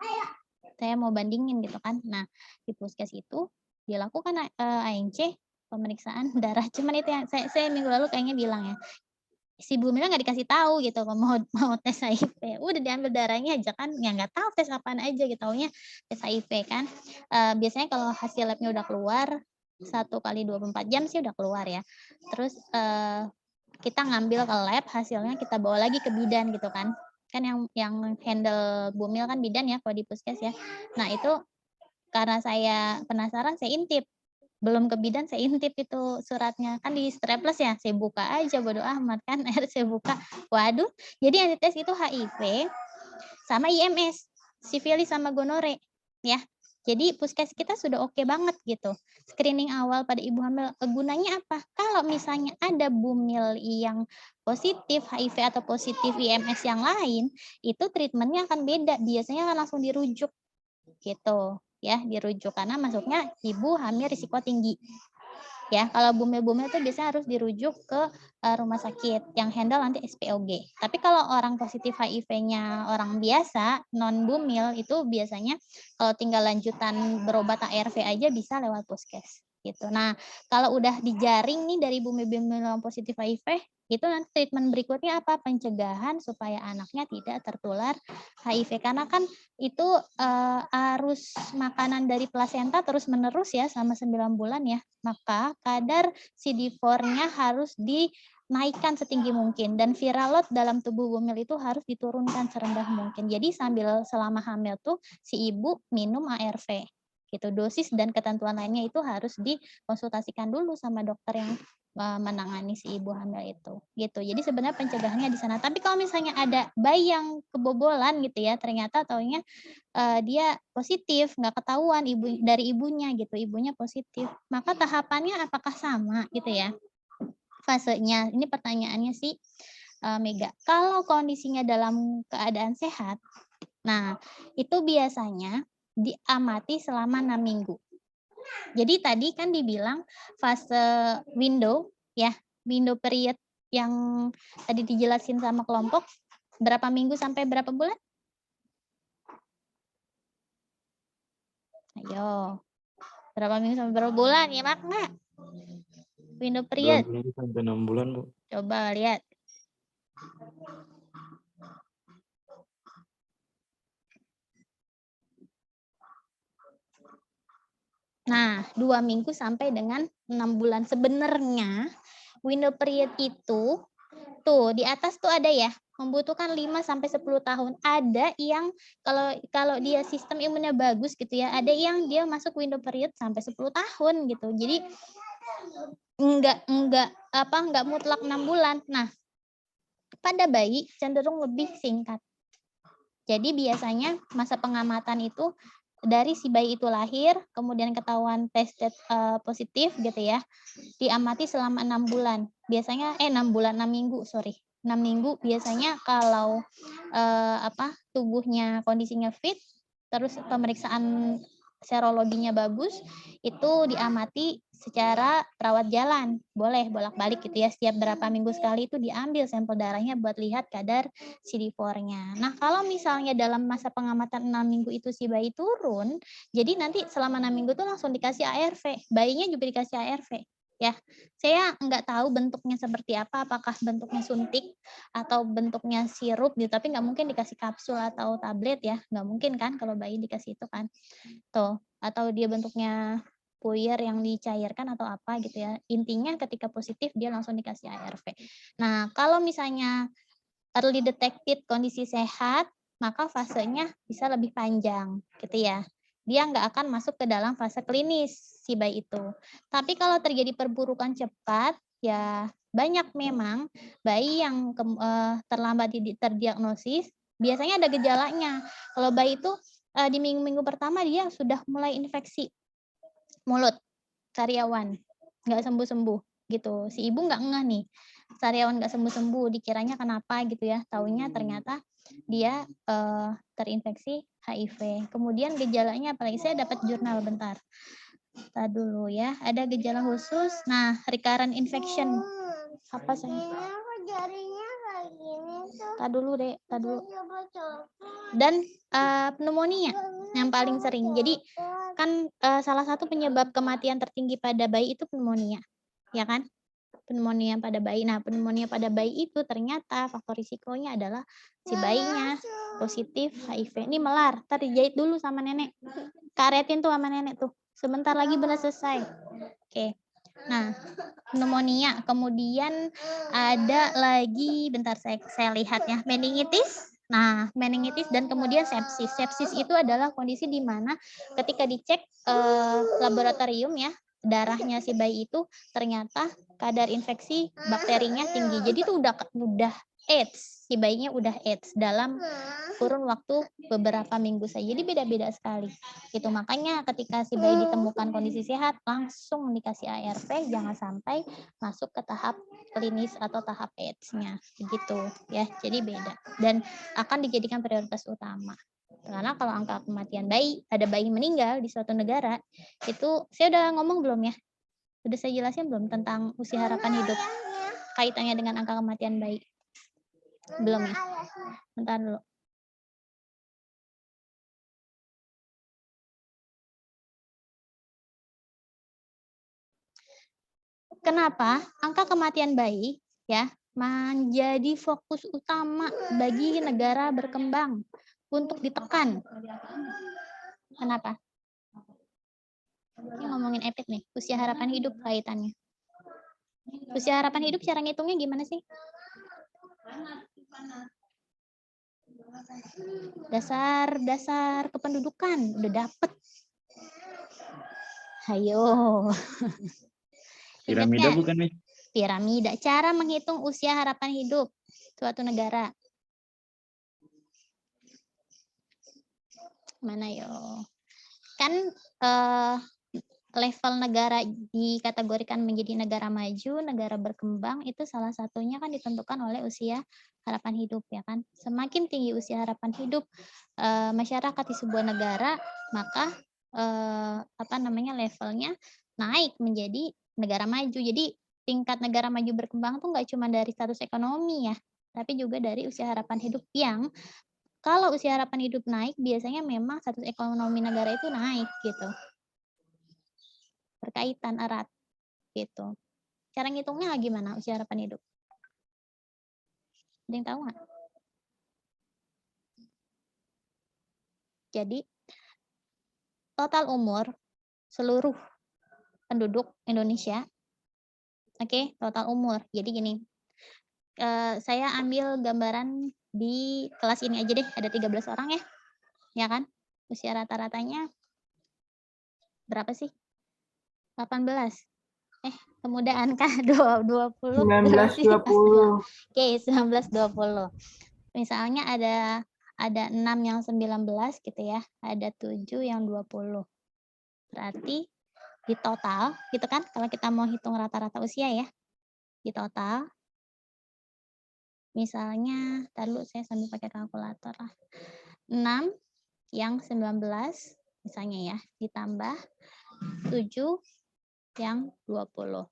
Speaker 4: Saya mau bandingin gitu kan. Nah, di puskes itu dilakukan ANC, pemeriksaan darah. Cuman itu yang saya minggu lalu kayaknya bilang ya. si Bumilnya nggak dikasih tahu gitu mau tes HIV, udah diambil darahnya aja kan, ya nggak tahu tes apaan aja gitu, taunya tes HIV kan. Biasanya kalau hasil labnya udah keluar 1 kali 24 jam sih udah keluar ya. Terus kita ngambil ke lab, hasilnya kita bawa lagi ke bidan gitu kan. Kan yang handle Bumil kan bidan ya kalau di puskes ya. Nah itu karena saya penasaran, saya intip. Belum ke bidan saya intip itu suratnya, kan di strapless ya, saya buka aja bodo amat kan, akhirnya saya buka, waduh, jadi yang dites itu HIV sama IMS, sifilis sama gonore, ya. Jadi puskes kita sudah oke banget gitu. Screening awal pada ibu hamil, gunanya apa? Kalau misalnya ada Bumil yang positif HIV atau positif IMS yang lain, itu treatmentnya akan beda, biasanya akan langsung dirujuk gitu ya, dirujuk karena masuknya ibu hamil risiko tinggi ya. Kalau Bumil-Bumil itu biasanya harus dirujuk ke rumah sakit yang handle nanti SPOG. Tapi kalau orang positif HIV-nya orang biasa non Bumil itu biasanya kalau tinggal lanjutan berobat ARV aja bisa lewat puskes gitu. Nah kalau udah dijaring nih dari Bumil-Bumil yang positif HIV, itu nanti treatment berikutnya apa? Pencegahan supaya anaknya tidak tertular HIV, karena kan itu arus makanan dari plasenta terus menerus ya selama 9 bulan ya, maka kadar CD4-nya harus dinaikkan setinggi mungkin dan viral load dalam tubuh Bumil itu harus diturunkan serendah mungkin. Jadi sambil selama hamil tuh si ibu minum ARV gitu, dosis dan ketentuan lainnya itu harus dikonsultasikan dulu sama dokter yang menangani si ibu hamil itu gitu. Jadi sebenarnya pencegahannya di sana. Tapi kalau misalnya ada bayi yang kebobolan gitu ya, ternyata taunya dia positif, nggak ketahuan dari ibunya gitu, ibunya positif, maka tahapannya apakah sama gitu ya fasenya? Ini pertanyaannya sih Mega. Kalau kondisinya dalam keadaan sehat, nah itu biasanya diamati selama 6 minggu. Jadi tadi kan dibilang fase window ya, window period yang tadi dijelasin sama kelompok berapa minggu sampai berapa bulan? Ayo. Berapa minggu sampai berapa bulan ya Makna? Window
Speaker 10: 2
Speaker 4: period.
Speaker 10: minggu sampai 6 bulan, Bu.
Speaker 4: Coba lihat. Nah, 2 minggu sampai dengan 6 bulan. Sebenarnya window period itu tuh di atas tuh ada ya, membutuhkan 5 sampai 10 tahun. Ada yang kalau dia sistem imunnya bagus gitu ya, ada yang dia masuk window period sampai 10 tahun gitu. Jadi enggak mutlak 6 bulan. Nah, pada bayi cenderung lebih singkat. Jadi biasanya masa pengamatan itu dari si bayi itu lahir, kemudian ketahuan tested positif gitu ya, diamati selama 6 bulan. Biasanya 6 minggu, 6 minggu biasanya kalau tubuhnya kondisinya fit, terus pemeriksaan serologinya bagus, itu diamati secara rawat jalan. Boleh bolak-balik gitu ya, setiap berapa minggu sekali itu diambil sampel darahnya buat lihat kadar CD4-nya. Nah, kalau misalnya dalam masa pengamatan 6 minggu itu si bayi turun, jadi nanti selama 6 minggu tuh langsung dikasih ARV. Bayinya juga dikasih ARV. Ya, saya nggak tahu bentuknya seperti apa, apakah bentuknya suntik atau bentuknya sirup gitu, tapi nggak mungkin dikasih kapsul atau tablet ya, nggak mungkin kan kalau bayi dikasih itu kan, tuh, atau dia bentuknya puyer yang dicairkan atau apa gitu ya. Intinya ketika positif dia langsung dikasih ARV. Nah, kalau misalnya early detected kondisi sehat, maka fasenya bisa lebih panjang gitu ya. Dia nggak akan masuk ke dalam fase klinis si bayi itu. Tapi kalau terjadi perburukan cepat, ya banyak memang bayi yang terlambat terdiagnosis, biasanya ada gejalanya. Kalau bayi itu di minggu-minggu pertama dia sudah mulai infeksi mulut, sariawan, nggak sembuh-sembuh gitu. Si ibu nggak ngeh nih, sariawan nggak sembuh-sembuh, dikiranya kenapa gitu ya. Taunya ternyata dia terinfeksi HIV. Kemudian gejalanya apalagi, saya dapat jurnal bentar. Tadi dulu ya, ada gejala khusus. Nah, recurrent infection. Apa saya? Tadi dulu deh, tadi dulu. Dan pneumonia yang paling sering. Jadi kan salah satu penyebab kematian tertinggi pada bayi itu pneumonia, ya kan? pneumonia pada bayi. Nah, pneumonia pada bayi itu ternyata faktor risikonya adalah si bayinya positif HIV. Ini melar, ntar dijahit dulu sama nenek. Karetin tuh sama nenek tuh. Sebentar lagi benar selesai. Oke. Nah, pneumonia. Kemudian ada lagi, bentar saya lihat ya, meningitis. Nah, meningitis dan kemudian sepsis. Sepsis itu adalah kondisi di mana ketika dicek laboratorium ya, darahnya si bayi itu ternyata kadar infeksi bakterinya tinggi. Jadi itu udah AIDS, si bayinya udah AIDS dalam kurun waktu beberapa minggu saja. Jadi beda-beda sekali. Itu makanya ketika si bayi ditemukan kondisi sehat, langsung dikasih ARV, jangan sampai masuk ke tahap klinis atau tahap AIDS-nya. Begitu ya. Jadi beda dan akan dijadikan prioritas utama. Karena kalau angka kematian bayi, ada bayi meninggal di suatu negara, itu saya udah ngomong belum ya? Udah saya jelasin belum tentang usia harapan hidup kaitannya dengan angka kematian bayi? Belum ya? Bentar dulu. Kenapa angka kematian bayi ya menjadi fokus utama bagi negara berkembang untuk ditekan? Kenapa? Ini ngomongin EPID nih, usia harapan hidup kaitannya. Usia harapan hidup cara ngitungnya gimana sih? Dasar kependudukan udah dapet. Hayo.
Speaker 10: Piramida bukan, Miss?
Speaker 4: Piramida, cara menghitung usia harapan hidup suatu negara. Mana yo? Kan level negara dikategorikan menjadi negara maju, negara berkembang, itu salah satunya kan ditentukan oleh usia harapan hidup ya kan. Semakin tinggi usia harapan hidup masyarakat di sebuah negara, maka levelnya naik menjadi negara maju. Jadi tingkat negara maju berkembang tuh nggak cuma dari status ekonomi ya, tapi juga dari usia harapan hidup yang kalau usia harapan hidup naik biasanya memang status ekonomi negara itu naik gitu. Berkaitan erat gitu. Cara ngitungnya gimana usia harapan hidup? Ada yang tahu nggak? Jadi total umur seluruh penduduk Indonesia, oke, total umur. Jadi gini, saya ambil gambaran di kelas ini aja deh, ada 13 orang ya kan? Usia rata-ratanya berapa sih? 18. Kemudahan kah? 20.
Speaker 6: 19-20.
Speaker 4: Oke, 19-20. Misalnya ada 6 yang 19 gitu ya, ada 7 yang 20. Berarti di total gitu kan, kalau kita mau hitung rata-rata usia ya, di total misalnya, dulu saya sambil pakai kalkulator lah. 6 yang 19 misalnya ya, ditambah 7 yang 20.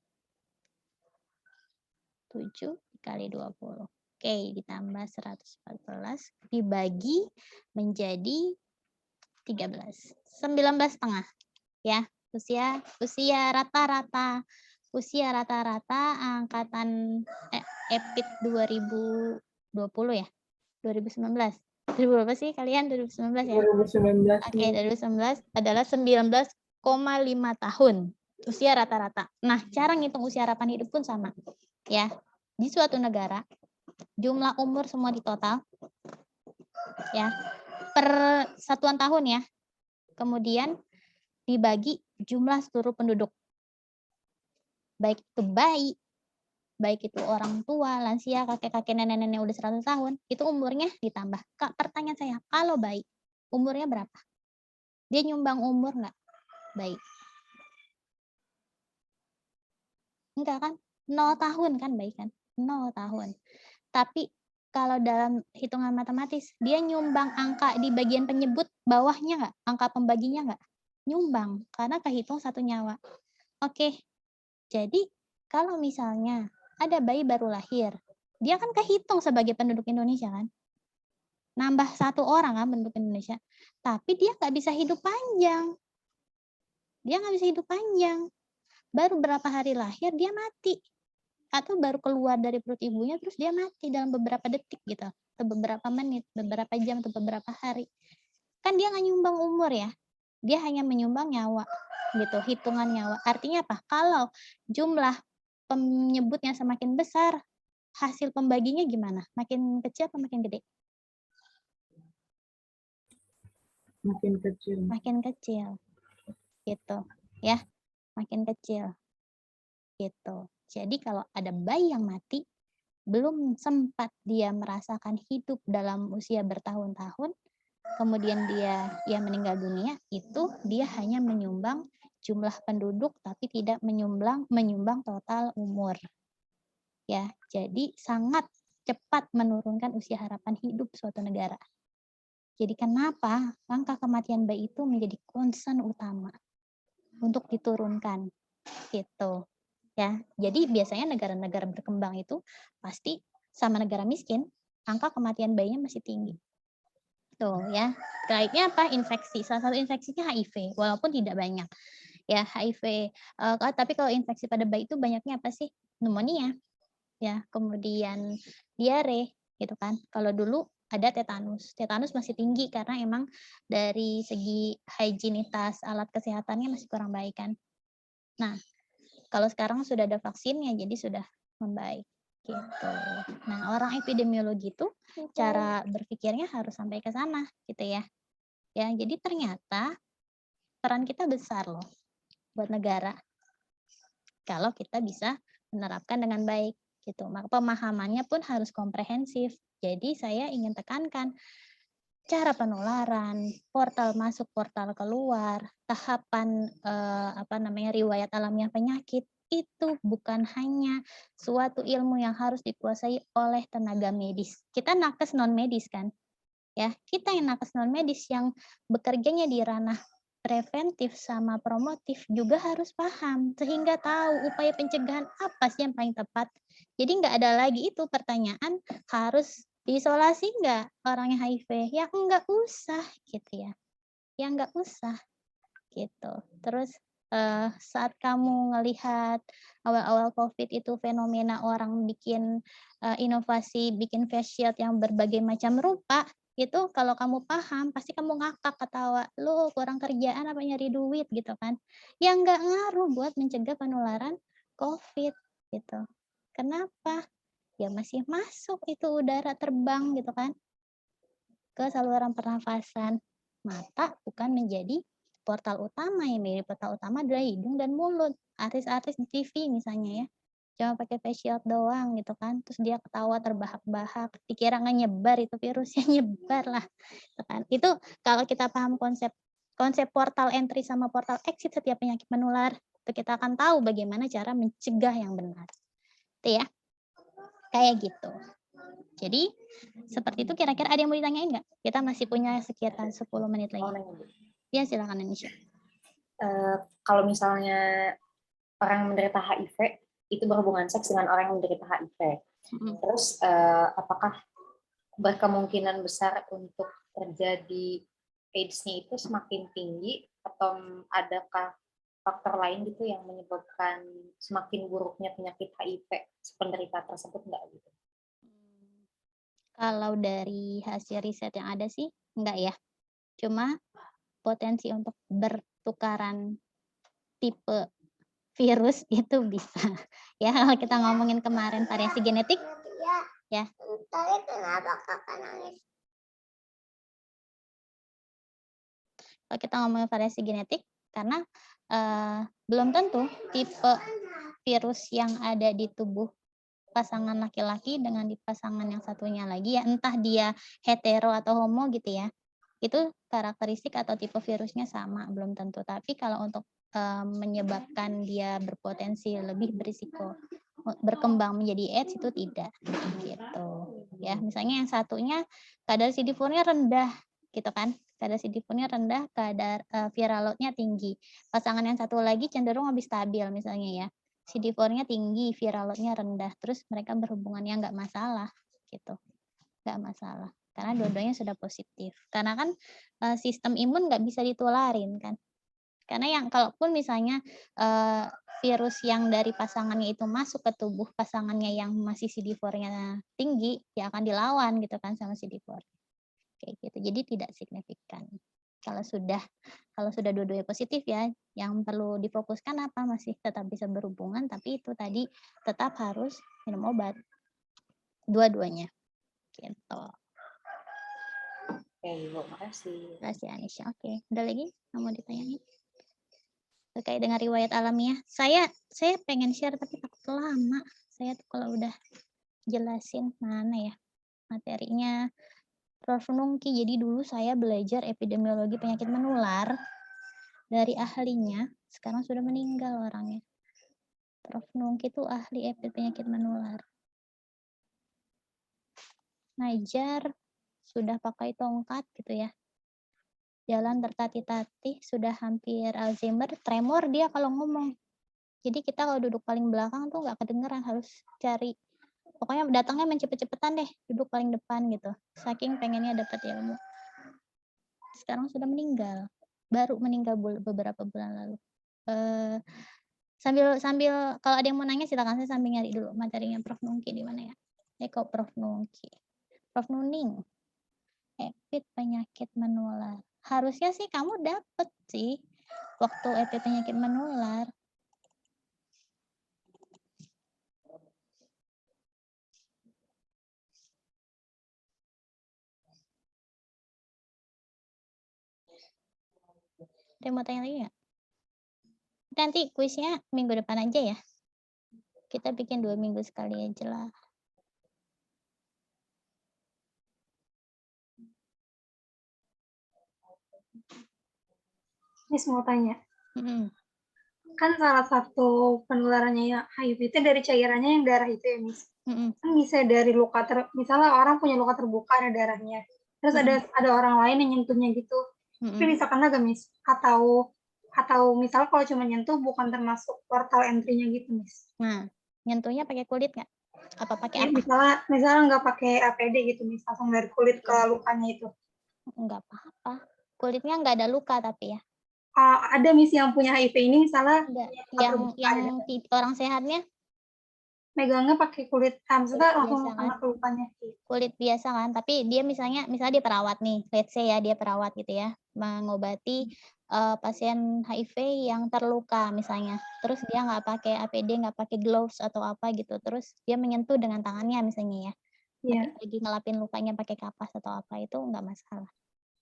Speaker 4: 7 dikali 20. Oke, ditambah 114 dibagi menjadi 13. 19,5 ya. Usia rata-rata angkatan EPID 2020 ya. 2019. 2000 berapa sih kalian? 2019 ya?
Speaker 6: 2019.
Speaker 4: Oke, 2019 adalah 19,5 tahun usia rata-rata. Nah, cara ngitung usia harapan hidup pun sama. Ya, di suatu negara jumlah umur semua di total ya per satuan tahun ya, kemudian dibagi jumlah seluruh penduduk, baik itu bayi, baik itu orang tua, lansia, kakek-kakek, nenek-nenek udah 100 tahun, itu umurnya ditambah. Kak, pertanyaan saya, kalau bayi umurnya berapa? Dia nyumbang umur nggak bayi? Enggak kan? 0 tahun kan bayi kan? 0 tahun. Tapi kalau dalam hitungan matematis, dia nyumbang angka di bagian penyebut bawahnya nggak? Angka pembaginya nggak? Nyumbang, karena kehitung satu nyawa. Oke, jadi kalau misalnya ada bayi baru lahir, dia kan kehitung sebagai penduduk Indonesia kan? Nambah 1 orang kan penduduk Indonesia. Tapi dia nggak bisa hidup panjang. Dia nggak bisa hidup panjang. Baru berapa hari lahir, dia mati. atau baru keluar dari perut ibunya terus dia mati dalam beberapa detik gitu, atau beberapa menit, beberapa jam, atau beberapa hari. Kan dia nggak nyumbang umur ya, dia hanya menyumbang nyawa gitu, hitungan nyawa. Artinya apa? Kalau jumlah penyebutnya semakin besar, hasil pembaginya gimana? Makin kecil atau makin gede?
Speaker 6: Makin kecil.
Speaker 4: Makin kecil, gitu ya, makin kecil, gitu. Jadi kalau ada bayi yang mati, belum sempat dia merasakan hidup dalam usia bertahun-tahun, kemudian dia meninggal dunia, itu dia hanya menyumbang jumlah penduduk tapi tidak menyumbang total umur. Ya, jadi sangat cepat menurunkan usia harapan hidup suatu negara. Jadi kenapa angka kematian bayi itu menjadi concern utama untuk diturunkan, gitu. Ya, jadi biasanya negara-negara berkembang itu pasti sama negara miskin, angka kematian bayinya masih tinggi. Tuh ya, baiknya apa? Infeksi. Salah satu infeksinya HIV, walaupun tidak banyak. Ya, HIV. Tapi kalau infeksi pada bayi itu banyaknya apa sih? Pneumonia. Ya, kemudian diare gitu kan. Kalau dulu ada tetanus. Tetanus masih tinggi karena emang dari segi higienitas alat kesehatannya masih kurang baik kan. Nah, kalau sekarang sudah ada vaksinnya, jadi sudah membaik gitu. Nah, orang epidemiologi itu cara berpikirnya harus sampai ke sana gitu ya. Ya, jadi ternyata peran kita besar loh buat negara kalau kita bisa menerapkan dengan baik gitu. Maka pemahamannya pun harus komprehensif. Jadi saya ingin tekankan cara penularan, portal masuk, portal keluar, tahapan riwayat alamiah penyakit itu bukan hanya suatu ilmu yang harus dikuasai oleh tenaga medis. Kita nakes non medis kan, ya kita yang nakes non medis yang bekerjanya di ranah preventif sama promotif juga harus paham sehingga tahu upaya pencegahan apa sih yang paling tepat. Jadi nggak ada lagi itu pertanyaan harus diisolasi nggak orang yang HIV? Ya nggak usah gitu ya. Ya nggak usah gitu. Terus saat kamu ngelihat awal-awal COVID itu fenomena orang bikin inovasi, bikin face shield yang berbagai macam rupa, itu kalau kamu paham pasti kamu ngakak ketawa, lu kurang kerjaan apa nyari duit gitu kan. Ya nggak ngaruh buat mencegah penularan COVID gitu. Kenapa? Ya masih masuk itu udara terbang gitu kan ke saluran pernafasan. Mata bukan menjadi portal utama, yang menjadi portal utama adalah hidung dan mulut. Artis-artis di TV misalnya ya, cuma pakai face shield doang gitu kan, terus dia ketawa terbahak-bahak, dikira nggak nyebar itu virusnya, nyebar lah. Gitu kan. Itu kalau kita paham konsep portal entry sama portal exit setiap penyakit menular, itu kita akan tahu bagaimana cara mencegah yang benar. Itu ya, kayak gitu. Jadi seperti itu. Kira-kira ada yang mau ditanyain nggak? Kita masih punya sekitar 10 menit lagi. Ya silakan Indonesia.
Speaker 9: Kalau misalnya orang yang menderita HIV itu berhubungan seks dengan orang yang menderita HIV, terus apakah berkemungkinan besar untuk terjadi AIDS-nya itu semakin tinggi atau adakah faktor lain gitu yang menyebabkan semakin buruknya penyakit HIV penderita tersebut nggak gitu?
Speaker 4: Kalau dari hasil riset yang ada sih enggak ya. Cuma potensi untuk bertukaran tipe virus itu bisa. Ya kalau kita ngomongin kemarin variasi genetik ya. Kalau kita ngomongin variasi genetik karena belum tentu tipe virus yang ada di tubuh pasangan laki-laki dengan di pasangan yang satunya lagi ya, entah dia hetero atau homo gitu ya, itu karakteristik atau tipe virusnya sama, belum tentu. Tapi kalau untuk menyebabkan dia berpotensi lebih berisiko berkembang menjadi AIDS itu tidak gitu ya. Misalnya yang satunya kadar CD4-nya rendah gitu kan, kadar CD4-nya rendah, kadar viral load-nya tinggi. Pasangan yang satu lagi cenderung lebih stabil misalnya ya, CD4-nya tinggi, viral load-nya rendah, terus mereka berhubungan yang nggak masalah gitu, nggak masalah karena dua-duanya sudah positif. Karena kan sistem imun nggak bisa ditularin kan, Karena yang kalaupun misalnya virus yang dari pasangannya itu masuk ke tubuh pasangannya yang masih CD4-nya tinggi, ya akan dilawan gitu kan sama CD4. Kayak gitu. Jadi tidak signifikan. Kalau sudah dua-duanya positif ya, yang perlu difokuskan apa, masih tetap bisa berhubungan, tapi itu tadi tetap harus minum obat. Dua-duanya. Gitu.
Speaker 9: Oke, Ibu, makasih.
Speaker 4: Terima kasih Anisha. Oke, ada lagi yang mau ditanyain? Terkait dengan riwayat alamiah. Saya pengen share tapi takut lama. Saya tuh kalau udah jelasin mana ya materinya. Prof. Nungki, jadi dulu saya belajar epidemiologi penyakit menular dari ahlinya, sekarang sudah meninggal orangnya. Prof. Nungki itu ahli penyakit menular. Ngajar, sudah pakai tongkat gitu ya. Jalan tertatih-tatih, sudah hampir Alzheimer, tremor dia kalau ngomong. Jadi kita kalau duduk paling belakang tuh nggak kedengeran, harus cari. Pokoknya datangnya cepet-cepetan deh, duduk paling depan gitu. Saking pengennya dapat ilmu. Sekarang sudah meninggal, baru meninggal beberapa bulan lalu. Sambil kalau ada yang mau nanya silakan, saya sambil nyari dulu materinya Prof. Nungki di mana ya. Kok Prof. Nungki, Prof. Nuning, epid penyakit menular. Harusnya sih kamu dapet sih waktu epid penyakit menular. Ada yang mau tanya lagi nggak? Nanti kuisnya minggu depan aja ya. Kita bikin 2 minggu sekali aja lah.
Speaker 8: Miss mau tanya. Kan salah satu penularannya ya HIV itu dari cairannya yang darah itu ya, Miss. Kan bisa dari luka misalnya orang punya luka terbuka ada darahnya. Terus ada orang lain yang nyentuhnya gitu. Itu bisa kena gak, Miss? Atau misalnya kalau cuma nyentuh bukan termasuk portal entry-nya gitu, Miss.
Speaker 4: Nah, nyentuhnya pakai kulit nggak? Apa pakai apa?
Speaker 8: Misalnya nggak pakai APD gitu, Miss, langsung dari kulit ke lukanya itu.
Speaker 4: Nggak apa-apa. Kulitnya nggak ada luka tapi ya.
Speaker 8: Ada Miss yang punya HIV ini misalnya
Speaker 4: yang orang sehatnya
Speaker 8: megangnya pakai kulit, maksudnya langsung kena ke lukanya.
Speaker 4: Kulit biasa kan, tapi dia misalnya dia perawat nih, let's say ya dia perawat gitu ya, mengobati pasien HIV yang terluka misalnya, terus dia nggak pakai APD, nggak pakai gloves atau apa gitu, terus dia menyentuh dengan tangannya misalnya ya, lagi ngelapin lukanya pakai kapas atau apa, itu nggak masalah,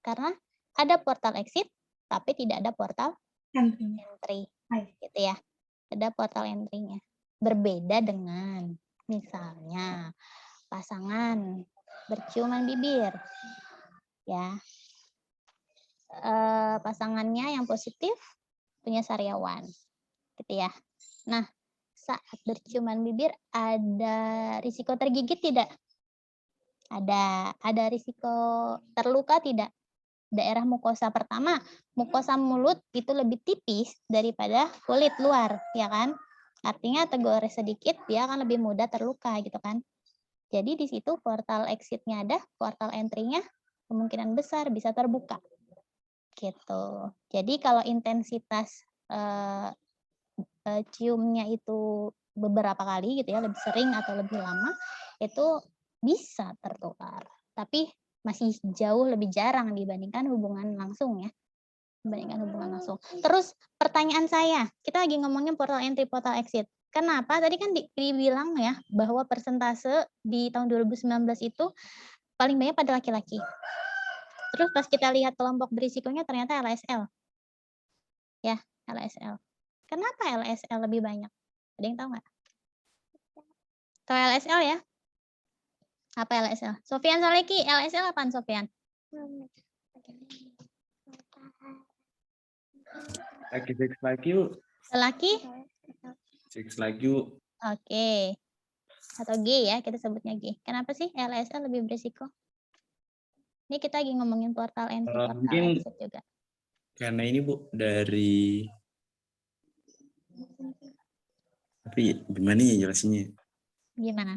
Speaker 4: karena ada portal exit tapi tidak ada portal entry gitu ya, ada portal entry-nya. Berbeda dengan misalnya pasangan berciuman bibir ya, pasangannya yang positif punya sariawan gitu ya. Nah, saat berciuman bibir ada risiko tergigit tidak? Ada risiko terluka tidak? Daerah mukosa pertama, mukosa mulut itu lebih tipis daripada kulit luar, ya kan? Artinya tegores sedikit, dia akan lebih mudah terluka gitu kan. Jadi di situ portal exit-nya ada, portal entry-nya kemungkinan besar bisa terbuka. Gitu. Jadi kalau intensitas ciumnya itu beberapa kali gitu ya, lebih sering atau lebih lama, itu bisa tertular. Tapi masih jauh lebih jarang dibandingkan hubungan langsung ya. Terus pertanyaan saya, kita lagi ngomongin portal entry, portal exit. Kenapa tadi kan dibilang ya bahwa persentase di tahun 2019 itu paling banyak pada laki-laki. Terus pas kita lihat kelompok berisikonya ternyata LSL. Ya, LSL. Kenapa LSL lebih banyak? Ada yang tahu nggak? Tahu LSL ya? Apa LSL? Sofian Saleki, LSL apaan Sofian?
Speaker 10: Laki six like you.
Speaker 4: Laki?
Speaker 10: Six like you.
Speaker 4: Oke. Atau G ya, kita sebutnya G. Kenapa sih LSL lebih berisiko? Ini kita lagi ngomongin portal entry, portal
Speaker 10: mungkin
Speaker 4: exit juga.
Speaker 10: Karena ini Bu, dari... Tapi gimana ya jelasinnya?
Speaker 4: Gimana?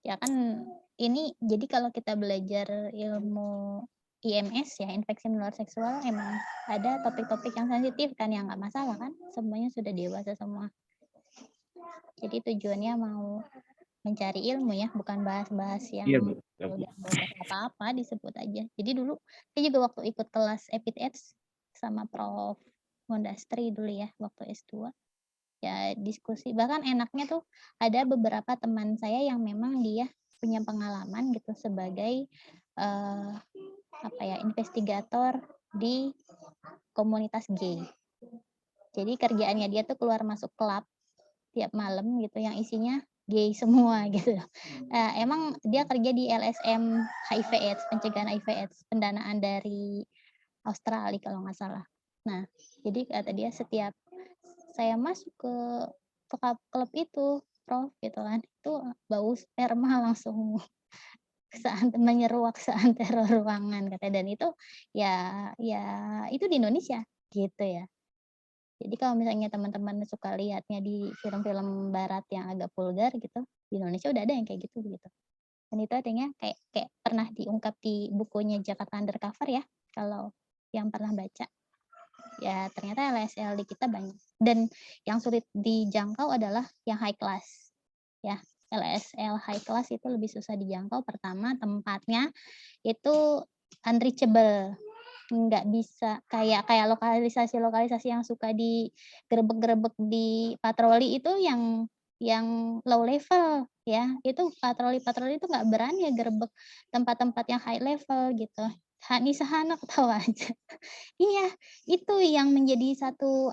Speaker 4: Ya kan ini, jadi kalau kita belajar ilmu IMS ya, infeksi menular seksual, emang ada topik-topik yang sensitif kan, yang nggak masalah kan, semuanya sudah dewasa semua. Jadi tujuannya mau mencari ilmu ya, bukan bahas-bahas yang
Speaker 10: Iya, Bu.
Speaker 4: udah apa-apa disebut aja. Jadi dulu saya juga waktu ikut kelas EPIT-AIDS sama Prof. Mondastri dulu ya, waktu S2. Ya diskusi, bahkan enaknya tuh ada beberapa teman saya yang memang dia punya pengalaman gitu sebagai investigator di komunitas gay. Jadi kerjaannya dia tuh keluar masuk klub tiap malam gitu yang isinya gay semua gitu. Emang dia kerja di LSM HIV/AIDS, pencegahan HIV/AIDS, pendanaan dari Australia kalau nggak salah. Nah, jadi kata dia setiap saya masuk ke klub itu, Prof, gitu kan, itu bau sperma langsung menyeruak seantero ruangan katanya, dan itu ya itu di Indonesia gitu ya. Jadi kalau misalnya teman-teman suka lihatnya di film-film barat yang agak vulgar gitu, di Indonesia udah ada yang kayak gitu. Dan itu artinya kayak pernah diungkap di bukunya Jakarta Undercover ya, kalau yang pernah baca. Ya ternyata LSL di kita banyak. Dan yang sulit dijangkau adalah yang high class. Ya, LSL high class itu lebih susah dijangkau. Pertama, tempatnya itu unreachable. Nggak bisa kayak lokalisasi yang suka digerebek-gerebek di patroli itu yang low level ya, itu patroli itu nggak berani ya gerebek tempat-tempat yang high level gitu. Nisa Hana ketawa aja. Iya, itu yang menjadi satu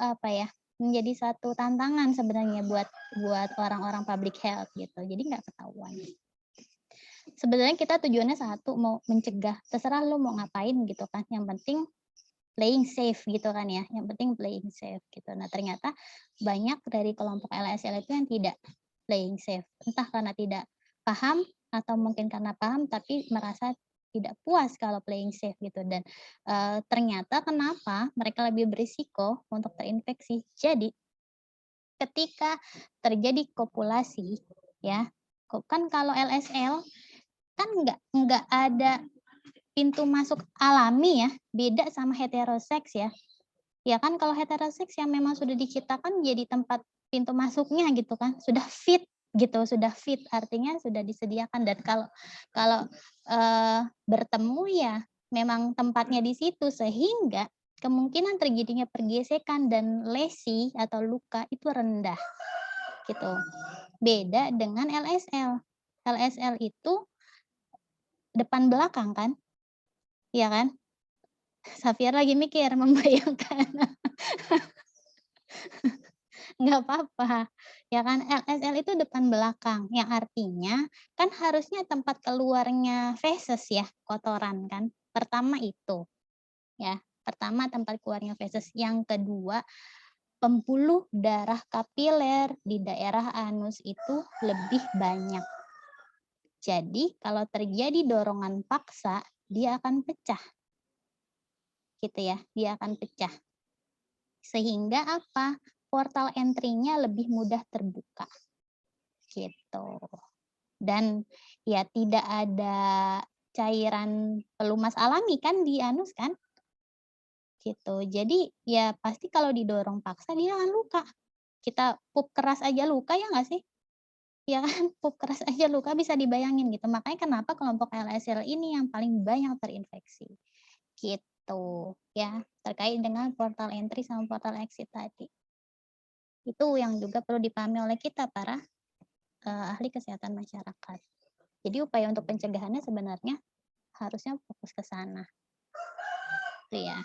Speaker 4: tantangan sebenarnya buat orang-orang public health gitu. Jadi nggak ketahuan. Sebenarnya kita tujuannya satu, mau mencegah, terserah lo mau ngapain gitu kan, yang penting playing safe gitu kan ya, yang penting playing safe gitu. Nah ternyata banyak dari kelompok LSL itu yang tidak playing safe, entah karena tidak paham atau mungkin karena paham tapi merasa tidak puas kalau playing safe gitu. Dan ternyata kenapa mereka lebih berisiko untuk terinfeksi. Jadi ketika terjadi kopulasi ya, kan kalau LSL kan nggak ada pintu masuk alami ya, beda sama heteroseks ya. Ya kan kalau heteroseks yang memang sudah diciptakan jadi tempat pintu masuknya gitu kan, sudah fit gitu, sudah fit artinya sudah disediakan. Dan kalau bertemu ya memang tempatnya di situ, sehingga kemungkinan terjadinya pergesekan dan lesi atau luka itu rendah gitu. Beda dengan LSL. LSL itu depan belakang kan, ya kan? Safira lagi mikir, membayangkan. Nggak apa-apa, ya kan? LSL itu depan belakang, yang artinya kan harusnya tempat keluarnya feses ya, kotoran kan. Pertama itu, ya. Pertama tempat keluarnya feses. Yang kedua, pembuluh darah kapiler di daerah anus itu lebih banyak. Jadi kalau terjadi dorongan paksa, dia akan pecah. Gitu ya, dia akan pecah. Sehingga apa? Portal entry-nya lebih mudah terbuka. Gitu. Dan ya tidak ada cairan pelumas alami kan di anus kan? Gitu. Jadi ya pasti kalau didorong paksa dia akan luka. Kita pup keras aja luka ya nggak sih? Ya kan, pup keras aja luka, bisa dibayangin gitu. Makanya kenapa kelompok LSL ini yang paling banyak terinfeksi. Gitu ya, terkait dengan portal entry sama portal exit tadi. Itu yang juga perlu dipahami oleh kita para ahli kesehatan masyarakat. Jadi upaya untuk pencegahannya sebenarnya harusnya fokus ke sana. Itu ya.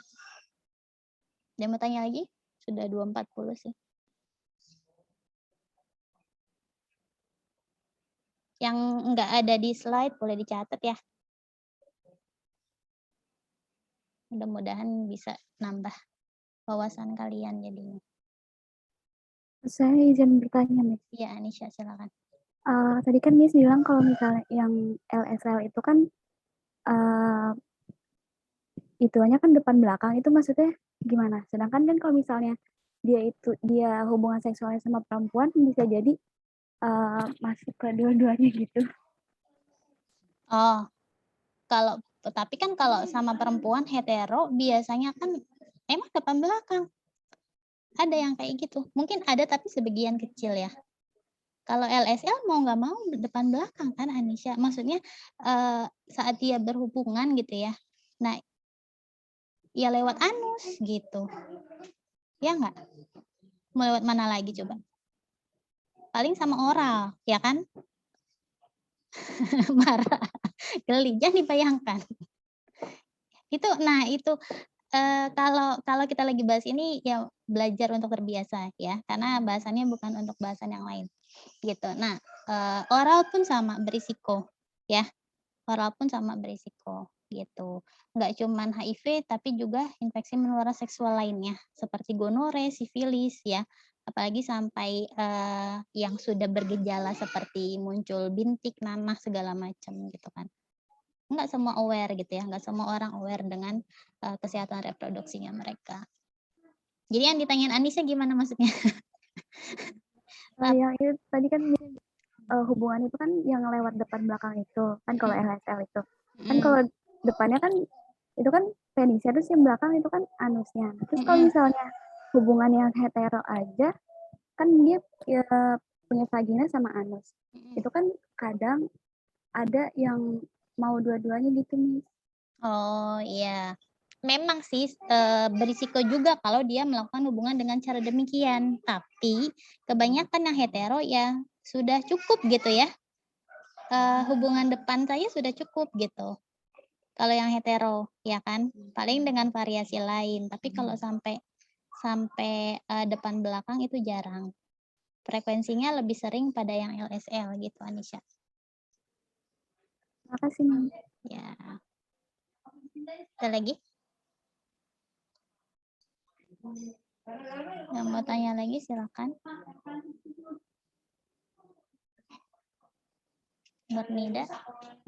Speaker 4: Dia mau tanya lagi? Sudah 2.40 sih. Yang enggak ada di slide boleh dicatat ya. Mudah-mudahan bisa nambah wawasan kalian jadinya.
Speaker 3: Saya izin bertanya, Miss.
Speaker 4: Iya, Anisha, silakan.
Speaker 3: Tadi kan Miss bilang kalau misalnya yang LSL itu kan ituannya kan depan belakang, itu maksudnya gimana? Sedangkan kan kalau misalnya dia hubungan seksualnya sama perempuan bisa jadi masuk ke dua-duanya gitu.
Speaker 4: Oh, kalau gitu. Tapi kan kalau sama perempuan hetero biasanya kan emang depan belakang. Ada yang kayak gitu. Mungkin ada tapi sebagian kecil ya. Kalau LSL mau nggak mau depan belakang kan Anisha. Maksudnya saat dia berhubungan gitu ya. Nah, ya lewat anus gitu. Ya nggak? Mau lewat mana lagi coba? Paling sama oral, ya kan? Marah. Geli, jangan dibayangkan. Itu kalau kita lagi bahas ini ya belajar untuk terbiasa ya, karena bahasannya bukan untuk bahasan yang lain gitu. Nah, oral pun sama berisiko ya, oral pun sama berisiko gitu. Nggak cuman HIV tapi juga infeksi menular seksual lainnya seperti gonore, sifilis ya, apalagi sampai yang sudah bergejala seperti muncul bintik, nanah segala macam gitu kan. Nggak semua aware gitu ya, nggak semua orang aware dengan kesehatan reproduksinya mereka. Jadi yang ditanyain Anissa gimana maksudnya?
Speaker 3: Yang itu tadi kan hubungan itu kan yang lewat depan belakang itu kan kalau LSL itu kan kalau depannya kan itu kan penisnya, terus yang belakang itu kan anusnya. Terus kalau misalnya hubungan yang hetero aja kan dia ya, punya vagina sama anus, itu kan kadang ada yang mau dua-duanya gitu nih.
Speaker 4: Oh iya, memang sih berisiko juga kalau dia melakukan hubungan dengan cara demikian. Tapi kebanyakan yang hetero ya sudah cukup gitu ya. Hubungan depan saya sudah cukup gitu. Kalau yang hetero ya kan, paling dengan variasi lain. Tapi kalau sampai depan belakang itu jarang. Frekuensinya lebih sering pada yang LSL gitu, Anisha.
Speaker 3: Makasih, Mam.
Speaker 4: Ya. Ada lagi? Yang mau tanya lagi silakan. Nurnida,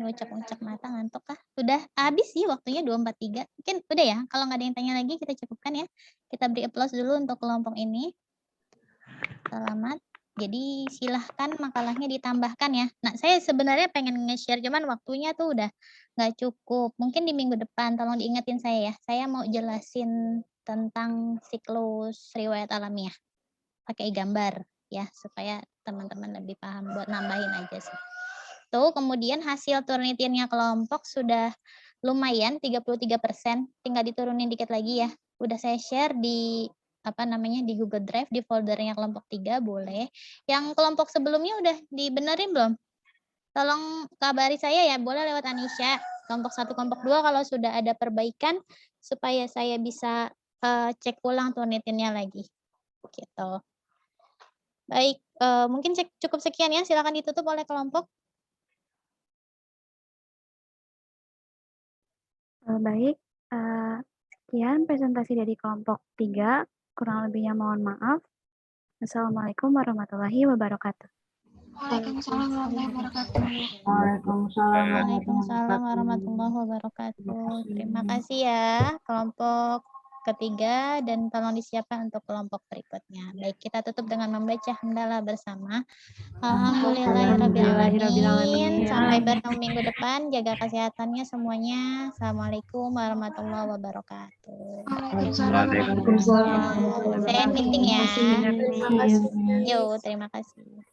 Speaker 4: ngucap-ngucap mata ngantuk kah? Udah habis sih waktunya 2:43. Mungkin udah ya, kalau nggak ada yang tanya lagi kita cukupkan ya. Kita beri applause dulu untuk kelompok ini. Selamat. Jadi silahkan makalahnya ditambahkan ya. Nah saya sebenarnya pengen nge-share cuman waktunya tuh udah nggak cukup. Mungkin di minggu depan tolong diingetin saya ya. Saya mau jelasin tentang siklus riwayat alamiah. Pakai gambar ya supaya teman-teman lebih paham, buat nambahin aja sih. Tuh, kemudian hasil Turnitinnya kelompok sudah lumayan 33%, tinggal diturunin dikit lagi ya. Udah saya share di di Google Drive di foldernya kelompok 3 boleh. Yang kelompok sebelumnya udah dibenerin belum? Tolong kabari saya ya, boleh lewat Anisha. Kelompok 1, kelompok 2 kalau sudah ada perbaikan supaya saya bisa cek ulang Turnitinnya lagi. Gitu. Baik, mungkin cukup sekian ya, silakan ditutup oleh kelompok.
Speaker 3: Baik, sekian presentasi dari kelompok 3. Kurang lebihnya mohon maaf. Assalamualaikum warahmatullahi wabarakatuh.
Speaker 8: Waalaikumsalam warahmatullahi wabarakatuh.
Speaker 4: Waalaikumsalam warahmatullahi wabarakatuh. Terima kasih ya kelompok ketiga dan tolong disiapkan untuk kelompok berikutnya. Baik, kita tutup dengan membaca hamdalah bersama. Alhamdulillahirrabbilalamin. Sampai bertemu minggu depan. Jaga kesehatannya semuanya. Assalamualaikum warahmatullahi wabarakatuh.
Speaker 8: Waalaikumsalam warahmatullahi wabarakatuh.
Speaker 4: Saya meeting ya.
Speaker 8: Terima kasih.
Speaker 4: Yo, terima kasih.